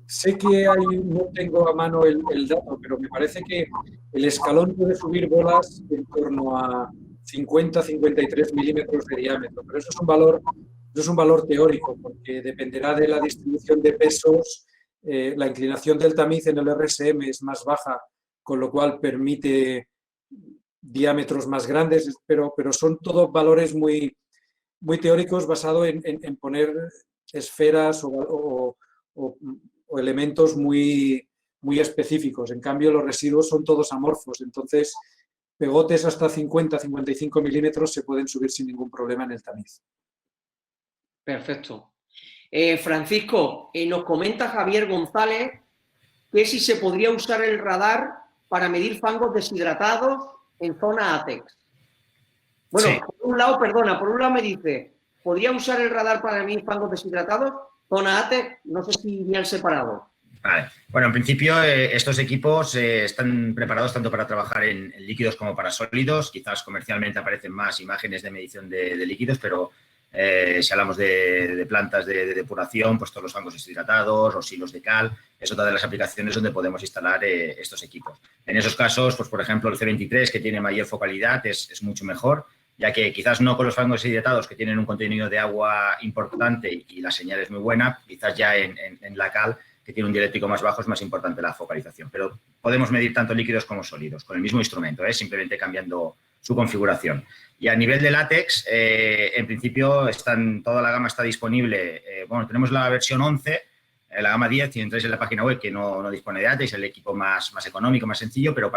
Sé que no tengo a mano el dato, pero me parece que el escalón puede subir bolas en torno a 50-53 milímetros de diámetro, pero eso es un valor teórico, porque dependerá de la distribución de pesos. La inclinación del tamiz en el RSM es más baja, con lo cual permite diámetros más grandes, pero son todos valores muy teóricos basados en poner esferas o elementos muy específicos. En cambio, los residuos son todos amorfos, entonces pegotes hasta 50-55 milímetros se pueden subir sin ningún problema en el tamiz. Perfecto. Francisco, nos comenta Javier González que si se podría usar el radar para medir fangos deshidratados en zona ATEX. Bueno, sí. Por un lado me dice, ¿podría usar el radar para medir fangos deshidratados? Zona ATEX, no sé si bien separado. Vale. Bueno, en principio estos equipos están preparados tanto para trabajar en líquidos como para sólidos. Quizás comercialmente aparecen más imágenes de medición de líquidos, pero si hablamos de plantas de depuración, pues todos los fangos deshidratados, los hilos de cal, es otra de las aplicaciones donde podemos instalar estos equipos. En esos casos, pues por ejemplo el C23, que tiene mayor focalidad, es mucho mejor, ya que quizás no con los fangos deshidratados que tienen un contenido de agua importante y la señal es muy buena, quizás ya en la cal, que tiene un dieléctrico más bajo, es más importante la focalización. Pero podemos medir tanto líquidos como sólidos con el mismo instrumento, simplemente cambiando su configuración. Y a nivel de látex, en principio toda la gama está disponible. Bueno, tenemos la versión 11, la gama 10, si entráis en la página web que no dispone de látex, el equipo más económico, más sencillo, pero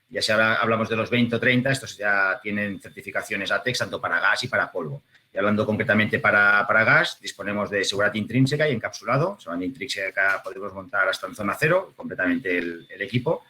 ya si ahora hablamos de los 20 o 30, estos ya tienen certificaciones ATEX tanto para gas y para polvo. Y hablando concretamente para gas, disponemos de seguridad intrínseca y encapsulado. Seguridad intrínseca podemos montar hasta en zona 0, completamente el equipo.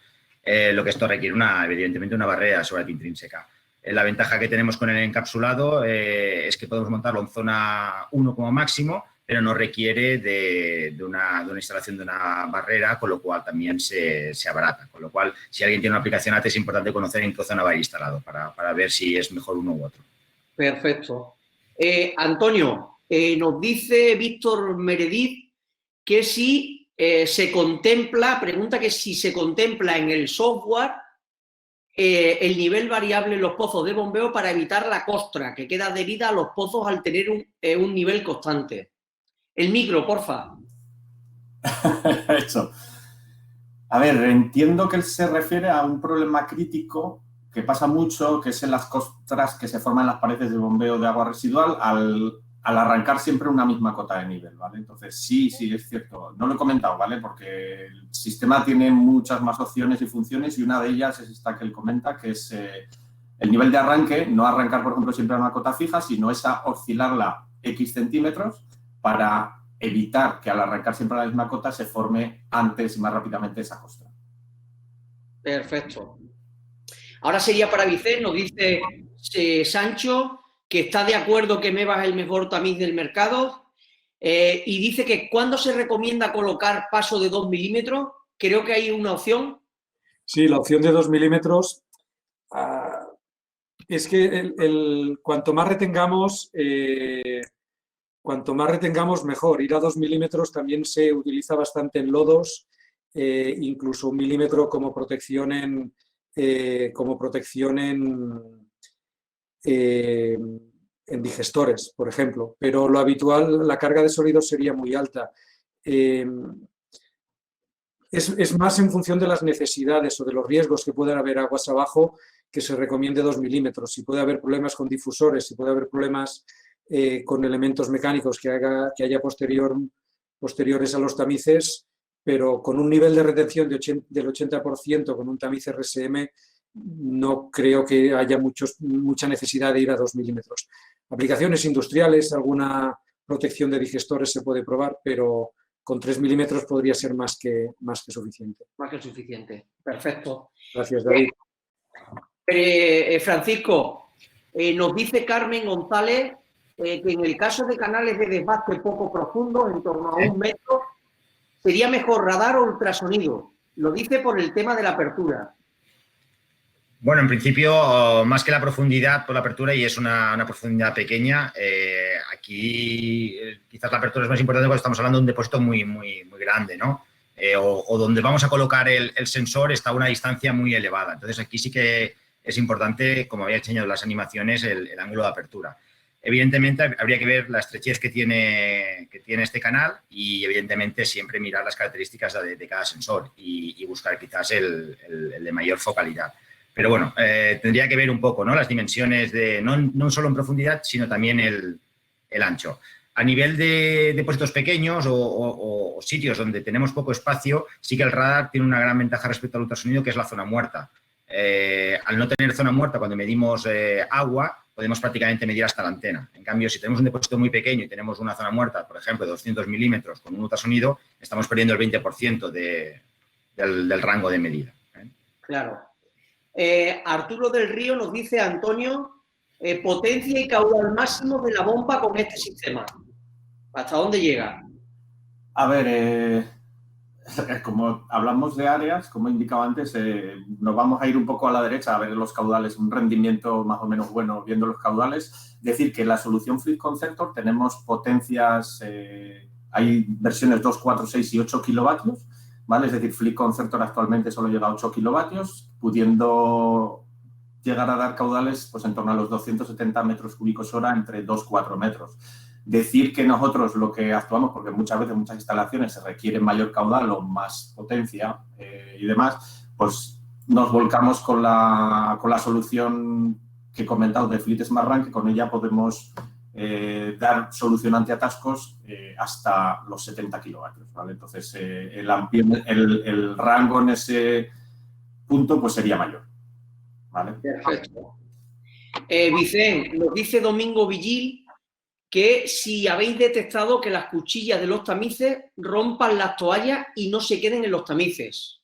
lo que esto requiere evidentemente una barrera de seguridad intrínseca. La ventaja que tenemos con el encapsulado es que podemos montarlo en zona 1 como máximo, pero no requiere de una instalación de una barrera, con lo cual también se abarata. Con lo cual, si alguien tiene una aplicación AT, es importante conocer en qué zona va a ir instalado para ver si es mejor uno u otro. Perfecto. Antonio, nos dice Víctor Meredith que si se contempla, pregunta que si se contempla en el software el nivel variable en los pozos de bombeo para evitar la costra que queda adherida a los pozos al tener un nivel constante. El micro, porfa. Hecho. A ver, entiendo que él se refiere a un problema crítico que pasa mucho, que es en las costras que se forman en las paredes de bombeo de agua residual al arrancar siempre una misma cota de nivel, ¿vale? Entonces, sí, es cierto. No lo he comentado, ¿vale? Porque el sistema tiene muchas más opciones y funciones y una de ellas es esta que él comenta, que es el nivel de arranque, no arrancar, por ejemplo, siempre a una cota fija, sino esa oscilarla X centímetros para evitar que al arrancar siempre a la misma cota se forme antes y más rápidamente esa costra. Perfecto. Ahora sería para Vicente, nos dice Sancho que está de acuerdo que MEVA es el mejor tamiz del mercado y dice que ¿cuándo se recomienda colocar paso de 2 milímetros? Creo que hay una opción. Sí, la opción de 2 milímetros es que cuanto más retengamos mejor. Ir a 2 milímetros también se utiliza bastante en lodos, incluso 1 milímetro como protección en digestores, por ejemplo. Pero lo habitual, la carga de sólidos sería muy alta. Es más en función de las necesidades o de los riesgos que puedan haber aguas abajo que se recomiende 2 milímetros. Si puede haber problemas con difusores, si puede haber problemas con elementos mecánicos que haya posteriores a los tamices, pero con un nivel de retención del 80% con un tamiz RSM, no creo que haya mucha necesidad de ir a 2 milímetros. Aplicaciones industriales, alguna protección de digestores se puede probar, pero con 3 milímetros podría ser más que suficiente. Más que suficiente. Perfecto. Gracias, David. Francisco, nos dice Carmen González que en el caso de canales de desbaste poco profundos, en torno a 1 metro, sería mejor radar o ultrasonido. Lo dice por el tema de la apertura. Bueno, en principio, más que la profundidad, por la apertura, y es una profundidad pequeña, aquí quizás la apertura es más importante cuando estamos hablando de un depósito muy grande, ¿no? O donde vamos a colocar el sensor está a una distancia muy elevada. Entonces, aquí sí que es importante, como había enseñado en las animaciones, el ángulo de apertura. Evidentemente, habría que ver la estrechez que tiene este canal y, evidentemente, siempre mirar las características de cada sensor y buscar quizás el de mayor focalidad. Pero bueno, tendría que ver un poco, ¿no? Las dimensiones no solo en profundidad, sino también el ancho. A nivel de depósitos pequeños o sitios donde tenemos poco espacio, sí que el radar tiene una gran ventaja respecto al ultrasonido, que es la zona muerta. Al no tener zona muerta, cuando medimos agua, podemos prácticamente medir hasta la antena. En cambio, si tenemos un depósito muy pequeño y tenemos una zona muerta, por ejemplo, de 200 milímetros con un ultrasonido, estamos perdiendo el 20% del rango de medida. Claro. Arturo del Río nos dice, Antonio, potencia y caudal máximo de la bomba con este sistema. ¿Hasta dónde llega? A ver, como hablamos de áreas, como he indicado antes, nos vamos a ir un poco a la derecha a ver los caudales, un rendimiento más o menos bueno viendo los caudales. Decir que en la solución Fleet Concertor tenemos potencias, hay versiones 2, 4, 6 y 8 kilovatios, ¿vale? Es decir, Fleet Concertor actualmente solo llega a 8 kilovatios, pudiendo llegar a dar caudales pues, en torno a los 270 metros cúbicos hora entre 2 y 4 metros. Decir que nosotros lo que actuamos, porque muchas veces en muchas instalaciones se requiere mayor caudal o más potencia y demás, pues nos volcamos con la solución que he comentado de Fleet Smart Run, que con ella podemos dar solución antiatascos hasta los 70 kilovatios, ¿vale? Entonces, el rango en ese punto pues sería mayor, ¿vale? Perfecto. Vicente, nos dice Domingo Vigil que si habéis detectado que las cuchillas de los tamices rompan las toallas y no se queden en los tamices.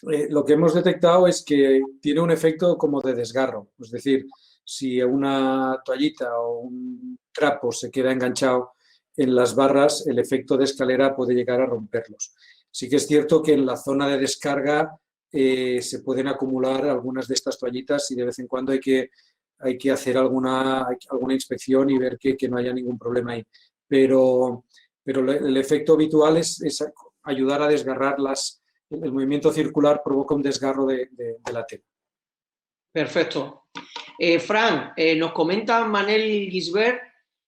Lo que hemos detectado es que tiene un efecto como de desgarro. Es decir, si una toallita o un trapo se queda enganchado en las barras, el efecto de escalera puede llegar a romperlos. Sí que es cierto que en la zona de descarga se pueden acumular algunas de estas toallitas y de vez en cuando hay que hacer alguna inspección y ver que no haya ningún problema ahí. Pero el efecto habitual es ayudar a desgarrar el movimiento circular provoca un desgarro de la tela. Perfecto. Fran, nos comenta Manel Gisbert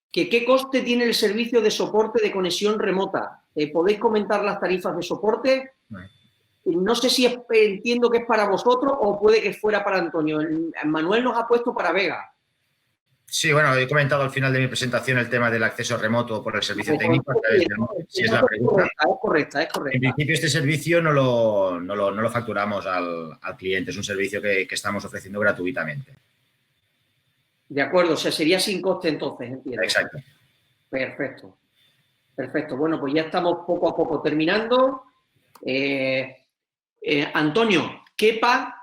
que qué coste tiene el servicio de soporte de conexión remota. ¿Podéis comentar las tarifas de soporte? No sé si entiendo que es para vosotros o puede que fuera para Antonio. Manuel nos ha puesto para Vega. Sí, bueno, he comentado al final de mi presentación el tema del acceso remoto por el servicio técnico. Si es la pregunta. Es correcta. En principio, este servicio no lo facturamos al cliente. Es un servicio que estamos ofreciendo gratuitamente. De acuerdo, o sea, sería sin coste entonces, entiendo. Exacto. Perfecto. Bueno, pues ya estamos poco a poco terminando. Antonio, Kepa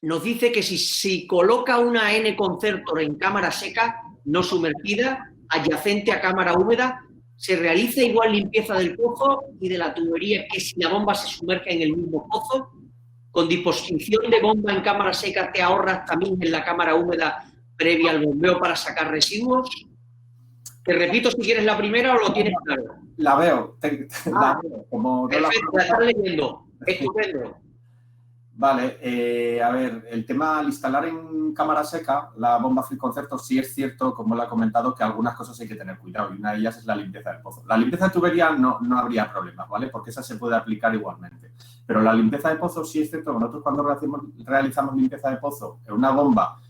nos dice que si coloca una N-Concertor en cámara seca, no sumergida, adyacente a cámara húmeda, se realiza igual limpieza del pozo y de la tubería que si la bomba se sumerge en el mismo pozo. Con disposición de bomba en cámara seca te ahorras también en la cámara húmeda previa al bombeo para sacar residuos. Te repito si quieres la primera o lo tienes claro. La veo. La veo. Como perfecto, la estás leyendo. Estupendo. Vale, a ver, el tema al instalar en cámara seca la bomba Free Concertor, sí es cierto, como le he comentado, que algunas cosas hay que tener cuidado y una de ellas es la limpieza del pozo. La limpieza de tubería no habría problemas, ¿vale? Porque esa se puede aplicar igualmente. Pero la limpieza de pozo sí es cierto que nosotros cuando realizamos limpieza de pozo en una bomba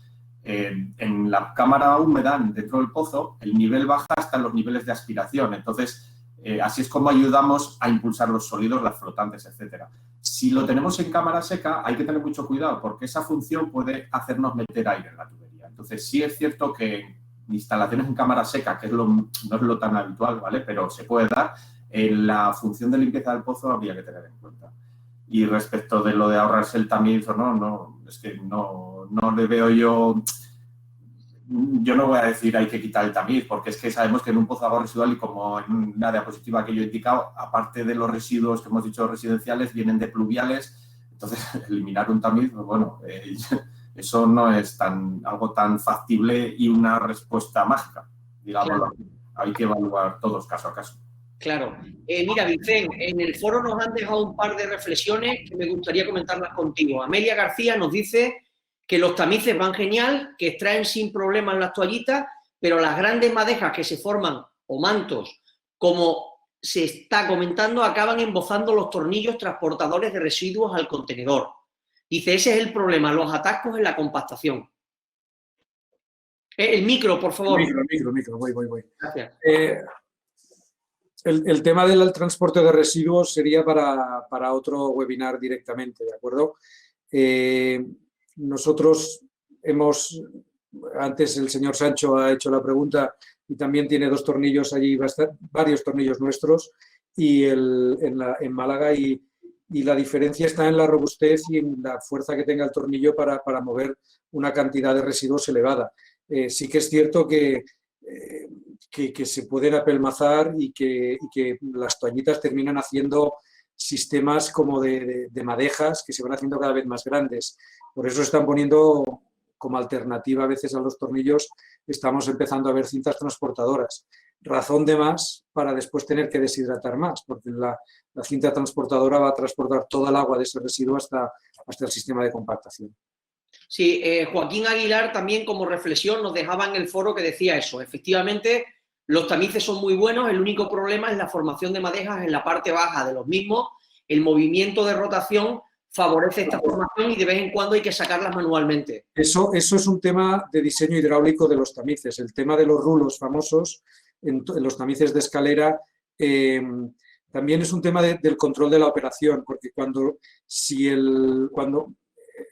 en la cámara húmeda dentro del pozo, el nivel baja hasta los niveles de aspiración. Entonces, así es como ayudamos a impulsar los sólidos, las flotantes, etcétera. Si lo tenemos en cámara seca, hay que tener mucho cuidado porque esa función puede hacernos meter aire en la tubería. Entonces, sí es cierto que instalaciones en cámara seca, que no es lo tan habitual, ¿vale? Pero se puede dar, la función de limpieza del pozo habría que tener en cuenta. Y respecto de lo de ahorrarse el tamiz o no, es que no le veo yo no voy a decir hay que quitar el tamiz, porque es que sabemos que en un pozo de agua residual y como en una diapositiva que yo he indicado, aparte de los residuos que hemos dicho residenciales, vienen de pluviales, entonces eliminar un tamiz, pues bueno, eso no es algo tan factible y una respuesta mágica, digámoslo. Claro. Hay que evaluar todos caso a caso. Claro. Mira, Vicente, en el foro nos han dejado un par de reflexiones que me gustaría comentarlas contigo. Amelia García nos dice que los tamices van genial, que extraen sin problemas las toallitas, pero las grandes madejas que se forman, o mantos, como se está comentando, acaban embozando los tornillos transportadores de residuos al contenedor. Dice, ese es el problema, los atascos en la compactación. El micro, por favor. Micro, voy. Gracias. El tema del transporte de residuos sería para otro webinar directamente, ¿de acuerdo? Nosotros antes el señor Sancho ha hecho la pregunta y también tiene dos tornillos allí, varios tornillos nuestros y en Málaga y la diferencia está en la robustez y en la fuerza que tenga el tornillo para mover una cantidad de residuos elevada. Sí que es cierto que se pueden apelmazar y que las toallitas terminan haciendo sistemas como de madejas que se van haciendo cada vez más grandes. Por eso están poniendo como alternativa a veces a los tornillos, estamos empezando a ver cintas transportadoras. Razón de más para después tener que deshidratar más, porque la cinta transportadora va a transportar toda el agua de ese residuo hasta el sistema de compactación. Sí, Joaquín Aguilar también como reflexión nos dejaba en el foro que decía eso. Efectivamente, los tamices son muy buenos, el único problema es la formación de madejas en la parte baja de los mismos. El movimiento de rotación favorece esta formación y de vez en cuando hay que sacarlas manualmente. Eso es un tema de diseño hidráulico de los tamices. El tema de los rulos famosos en los tamices de escalera también es un tema del control de la operación, porque cuando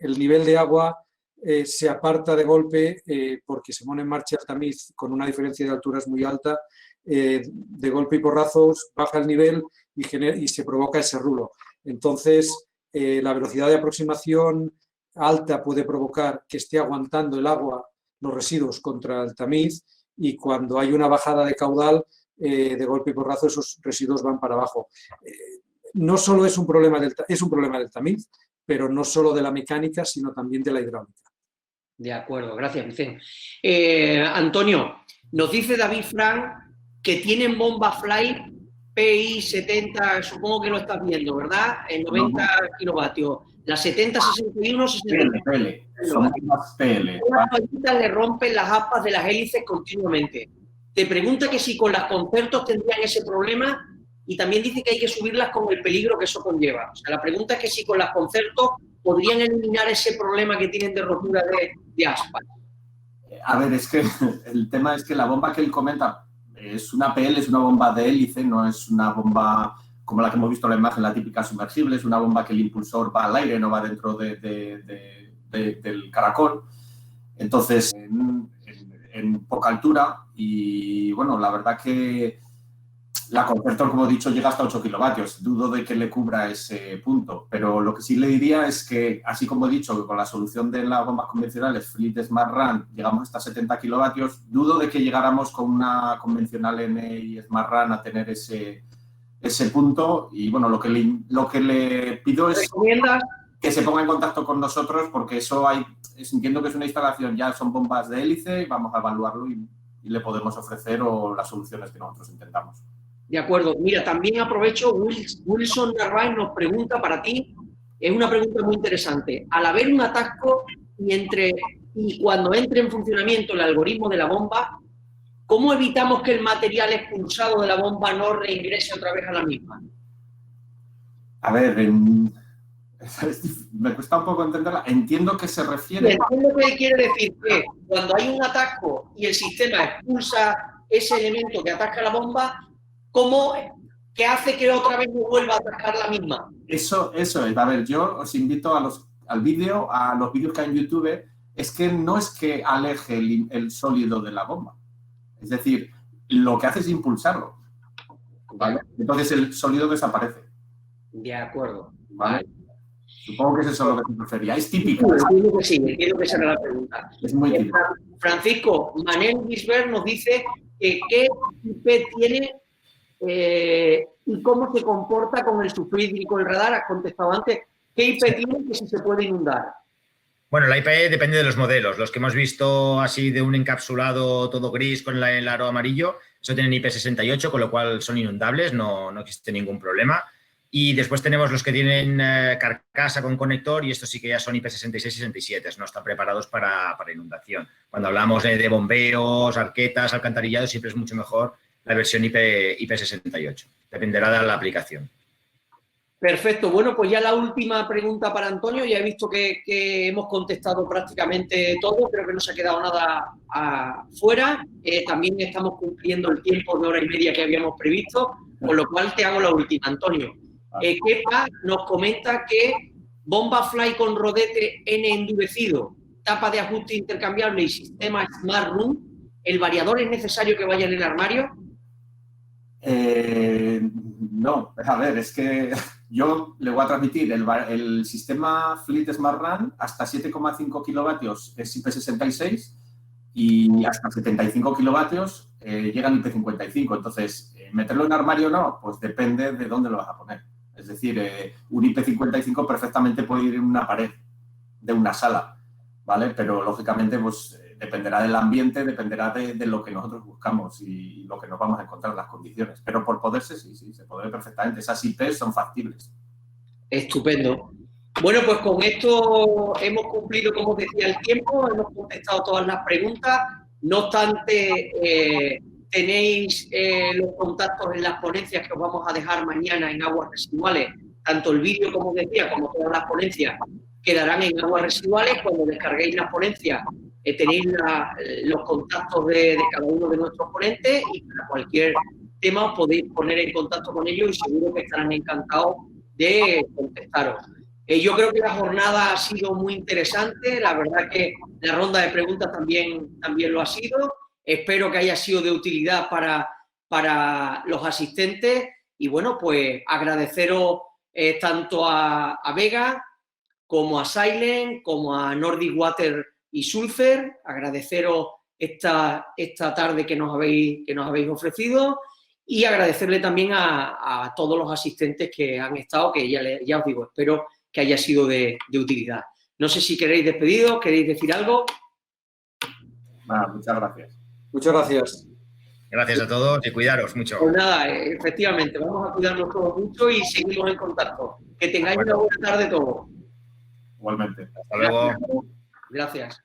el nivel de agua se aparta de golpe porque se pone en marcha el tamiz con una diferencia de alturas muy alta, de golpe y porrazos baja el nivel y se provoca ese rulo. Entonces, la velocidad de aproximación alta puede provocar que esté aguantando el agua, los residuos contra el tamiz, y cuando hay una bajada de caudal, de golpe y porrazo, esos residuos van para abajo. No solo es un problema del tamiz, pero no solo de la mecánica, sino también de la hidráulica. De acuerdo, gracias, Vicente. Antonio, nos dice David Frank que tienen bomba Fly PI 70, supongo que lo estás viendo, ¿verdad? En 90 kilovatios. La 7061, 60. PL. Son bombas PL. Las toallitas le rompen las aspas de las hélices continuamente. Te pregunta que si con las Concertos tendrían ese problema, y también dice que hay que subirlas con el peligro que eso conlleva. O sea, la pregunta es que si con las Concertos podrían eliminar ese problema que tienen de rotura de aspas. A ver, es que el tema es que la bomba que él comenta es una PL, es una bomba de hélice, no es una bomba como la que hemos visto en la imagen, la típica sumergible, es una bomba que el impulsor va al aire, no va dentro del caracol. Entonces, en poca altura, y bueno, la verdad que la Concertor, como he dicho, llega hasta 8 kilovatios. Dudo de que le cubra ese punto, pero lo que sí le diría es que, así como he dicho, que con la solución de las bombas convencionales Fleet Smart Run llegamos hasta 70 kilovatios, dudo de que llegáramos con una convencional NI Smart Run a tener ese punto. Y bueno, lo que le pido es que se ponga en contacto con nosotros, porque eso entiendo que es una instalación, ya son bombas de hélice, vamos a evaluarlo y le podemos ofrecer las soluciones que nosotros intentamos. De acuerdo. Mira, también aprovecho, Wilson Narváez nos pregunta para ti, es una pregunta muy interesante. Al haber un atasco y cuando entre en funcionamiento el algoritmo de la bomba, ¿cómo evitamos que el material expulsado de la bomba no reingrese otra vez a la misma? A ver, me cuesta un poco entenderla. Entiendo que se refiere... Entiendo que quiere decir que cuando hay un atasco y el sistema expulsa ese elemento que atasca la bomba, ¿qué hace que otra vez no vuelva a atascar la misma? Eso es. A ver, yo os invito a los vídeos que hay en YouTube. Es que no es que aleje el sólido de la bomba. Es decir, lo que hace es impulsarlo, ¿vale? Entonces el sólido desaparece. De acuerdo. ¿Vale? Supongo que es eso lo que se refería. Es típico. Entiendo que sí, entiendo que esa era la pregunta. Es muy típico. Francisco, Manel Gisbert nos dice que qué IP tiene y cómo se comporta con el sulfuro hídrico del radar. Has contestado antes. ¿Qué IP tiene que si se puede inundar? Bueno, la IP depende de los modelos. Los que hemos visto así de un encapsulado todo gris con el aro amarillo, eso tienen IP68, con lo cual son inundables, no existe ningún problema. Y después tenemos los que tienen carcasa con conector, y estos sí que ya son IP66 y 67, no están preparados para inundación. Cuando hablamos de bombeos, arquetas, alcantarillado, siempre es mucho mejor la versión IP68. Dependerá de la aplicación. Perfecto. Bueno, pues ya la última pregunta para Antonio. Ya he visto que hemos contestado prácticamente todo. Creo que no se ha quedado nada afuera. También estamos cumpliendo el tiempo de 1 hora y media que habíamos previsto, con lo cual te hago la última, Antonio. Kepa nos comenta que bomba Fly con rodete N endurecido, tapa de ajuste intercambiable y sistema Smart Room, ¿el variador es necesario que vaya en el armario? No, a ver, es que yo le voy a transmitir el sistema Fleet Smart Run hasta 7,5 kilovatios es IP66 y hasta 75 kilovatios llegan IP55. Entonces, ¿meterlo en armario o no? Pues depende de dónde lo vas a poner. Es decir, un IP55 perfectamente puede ir en una pared de una sala, ¿vale? Pero, lógicamente, pues dependerá del ambiente, dependerá de lo que nosotros buscamos y lo que nos vamos a encontrar, las condiciones. Pero por poderse, sí, se puede perfectamente. Esas IPs son factibles. Estupendo. Bueno, pues con esto hemos cumplido, como decía, el tiempo, hemos contestado todas las preguntas. No obstante, tenéis los contactos en las ponencias que os vamos a dejar mañana en Aguas Residuales. Tanto el vídeo, como decía, como todas las ponencias quedarán en Aguas Residuales. Cuando descarguéis las ponencias, tenéis los contactos de cada uno de nuestros ponentes, y para cualquier tema os podéis poner en contacto con ellos y seguro que estarán encantados de contestaros. Yo creo que la jornada ha sido muy interesante. La verdad que la ronda de preguntas también lo ha sido. Espero que haya sido de utilidad para los asistentes y, bueno, pues agradeceros tanto a Vega como a Silent, como a Nordic Water y Sulzer. Agradeceros esta tarde que nos habéis ofrecido y agradecerle también a todos los asistentes que han estado, que ya os digo, espero que haya sido de utilidad. No sé si queréis despediros, queréis decir algo. Muchas gracias. Muchas gracias. Gracias a todos y cuidaros mucho. Pues nada, efectivamente, vamos a cuidarnos todos mucho y seguimos en contacto. Que tengáis una buena tarde todos. Igualmente. Hasta luego. Gracias.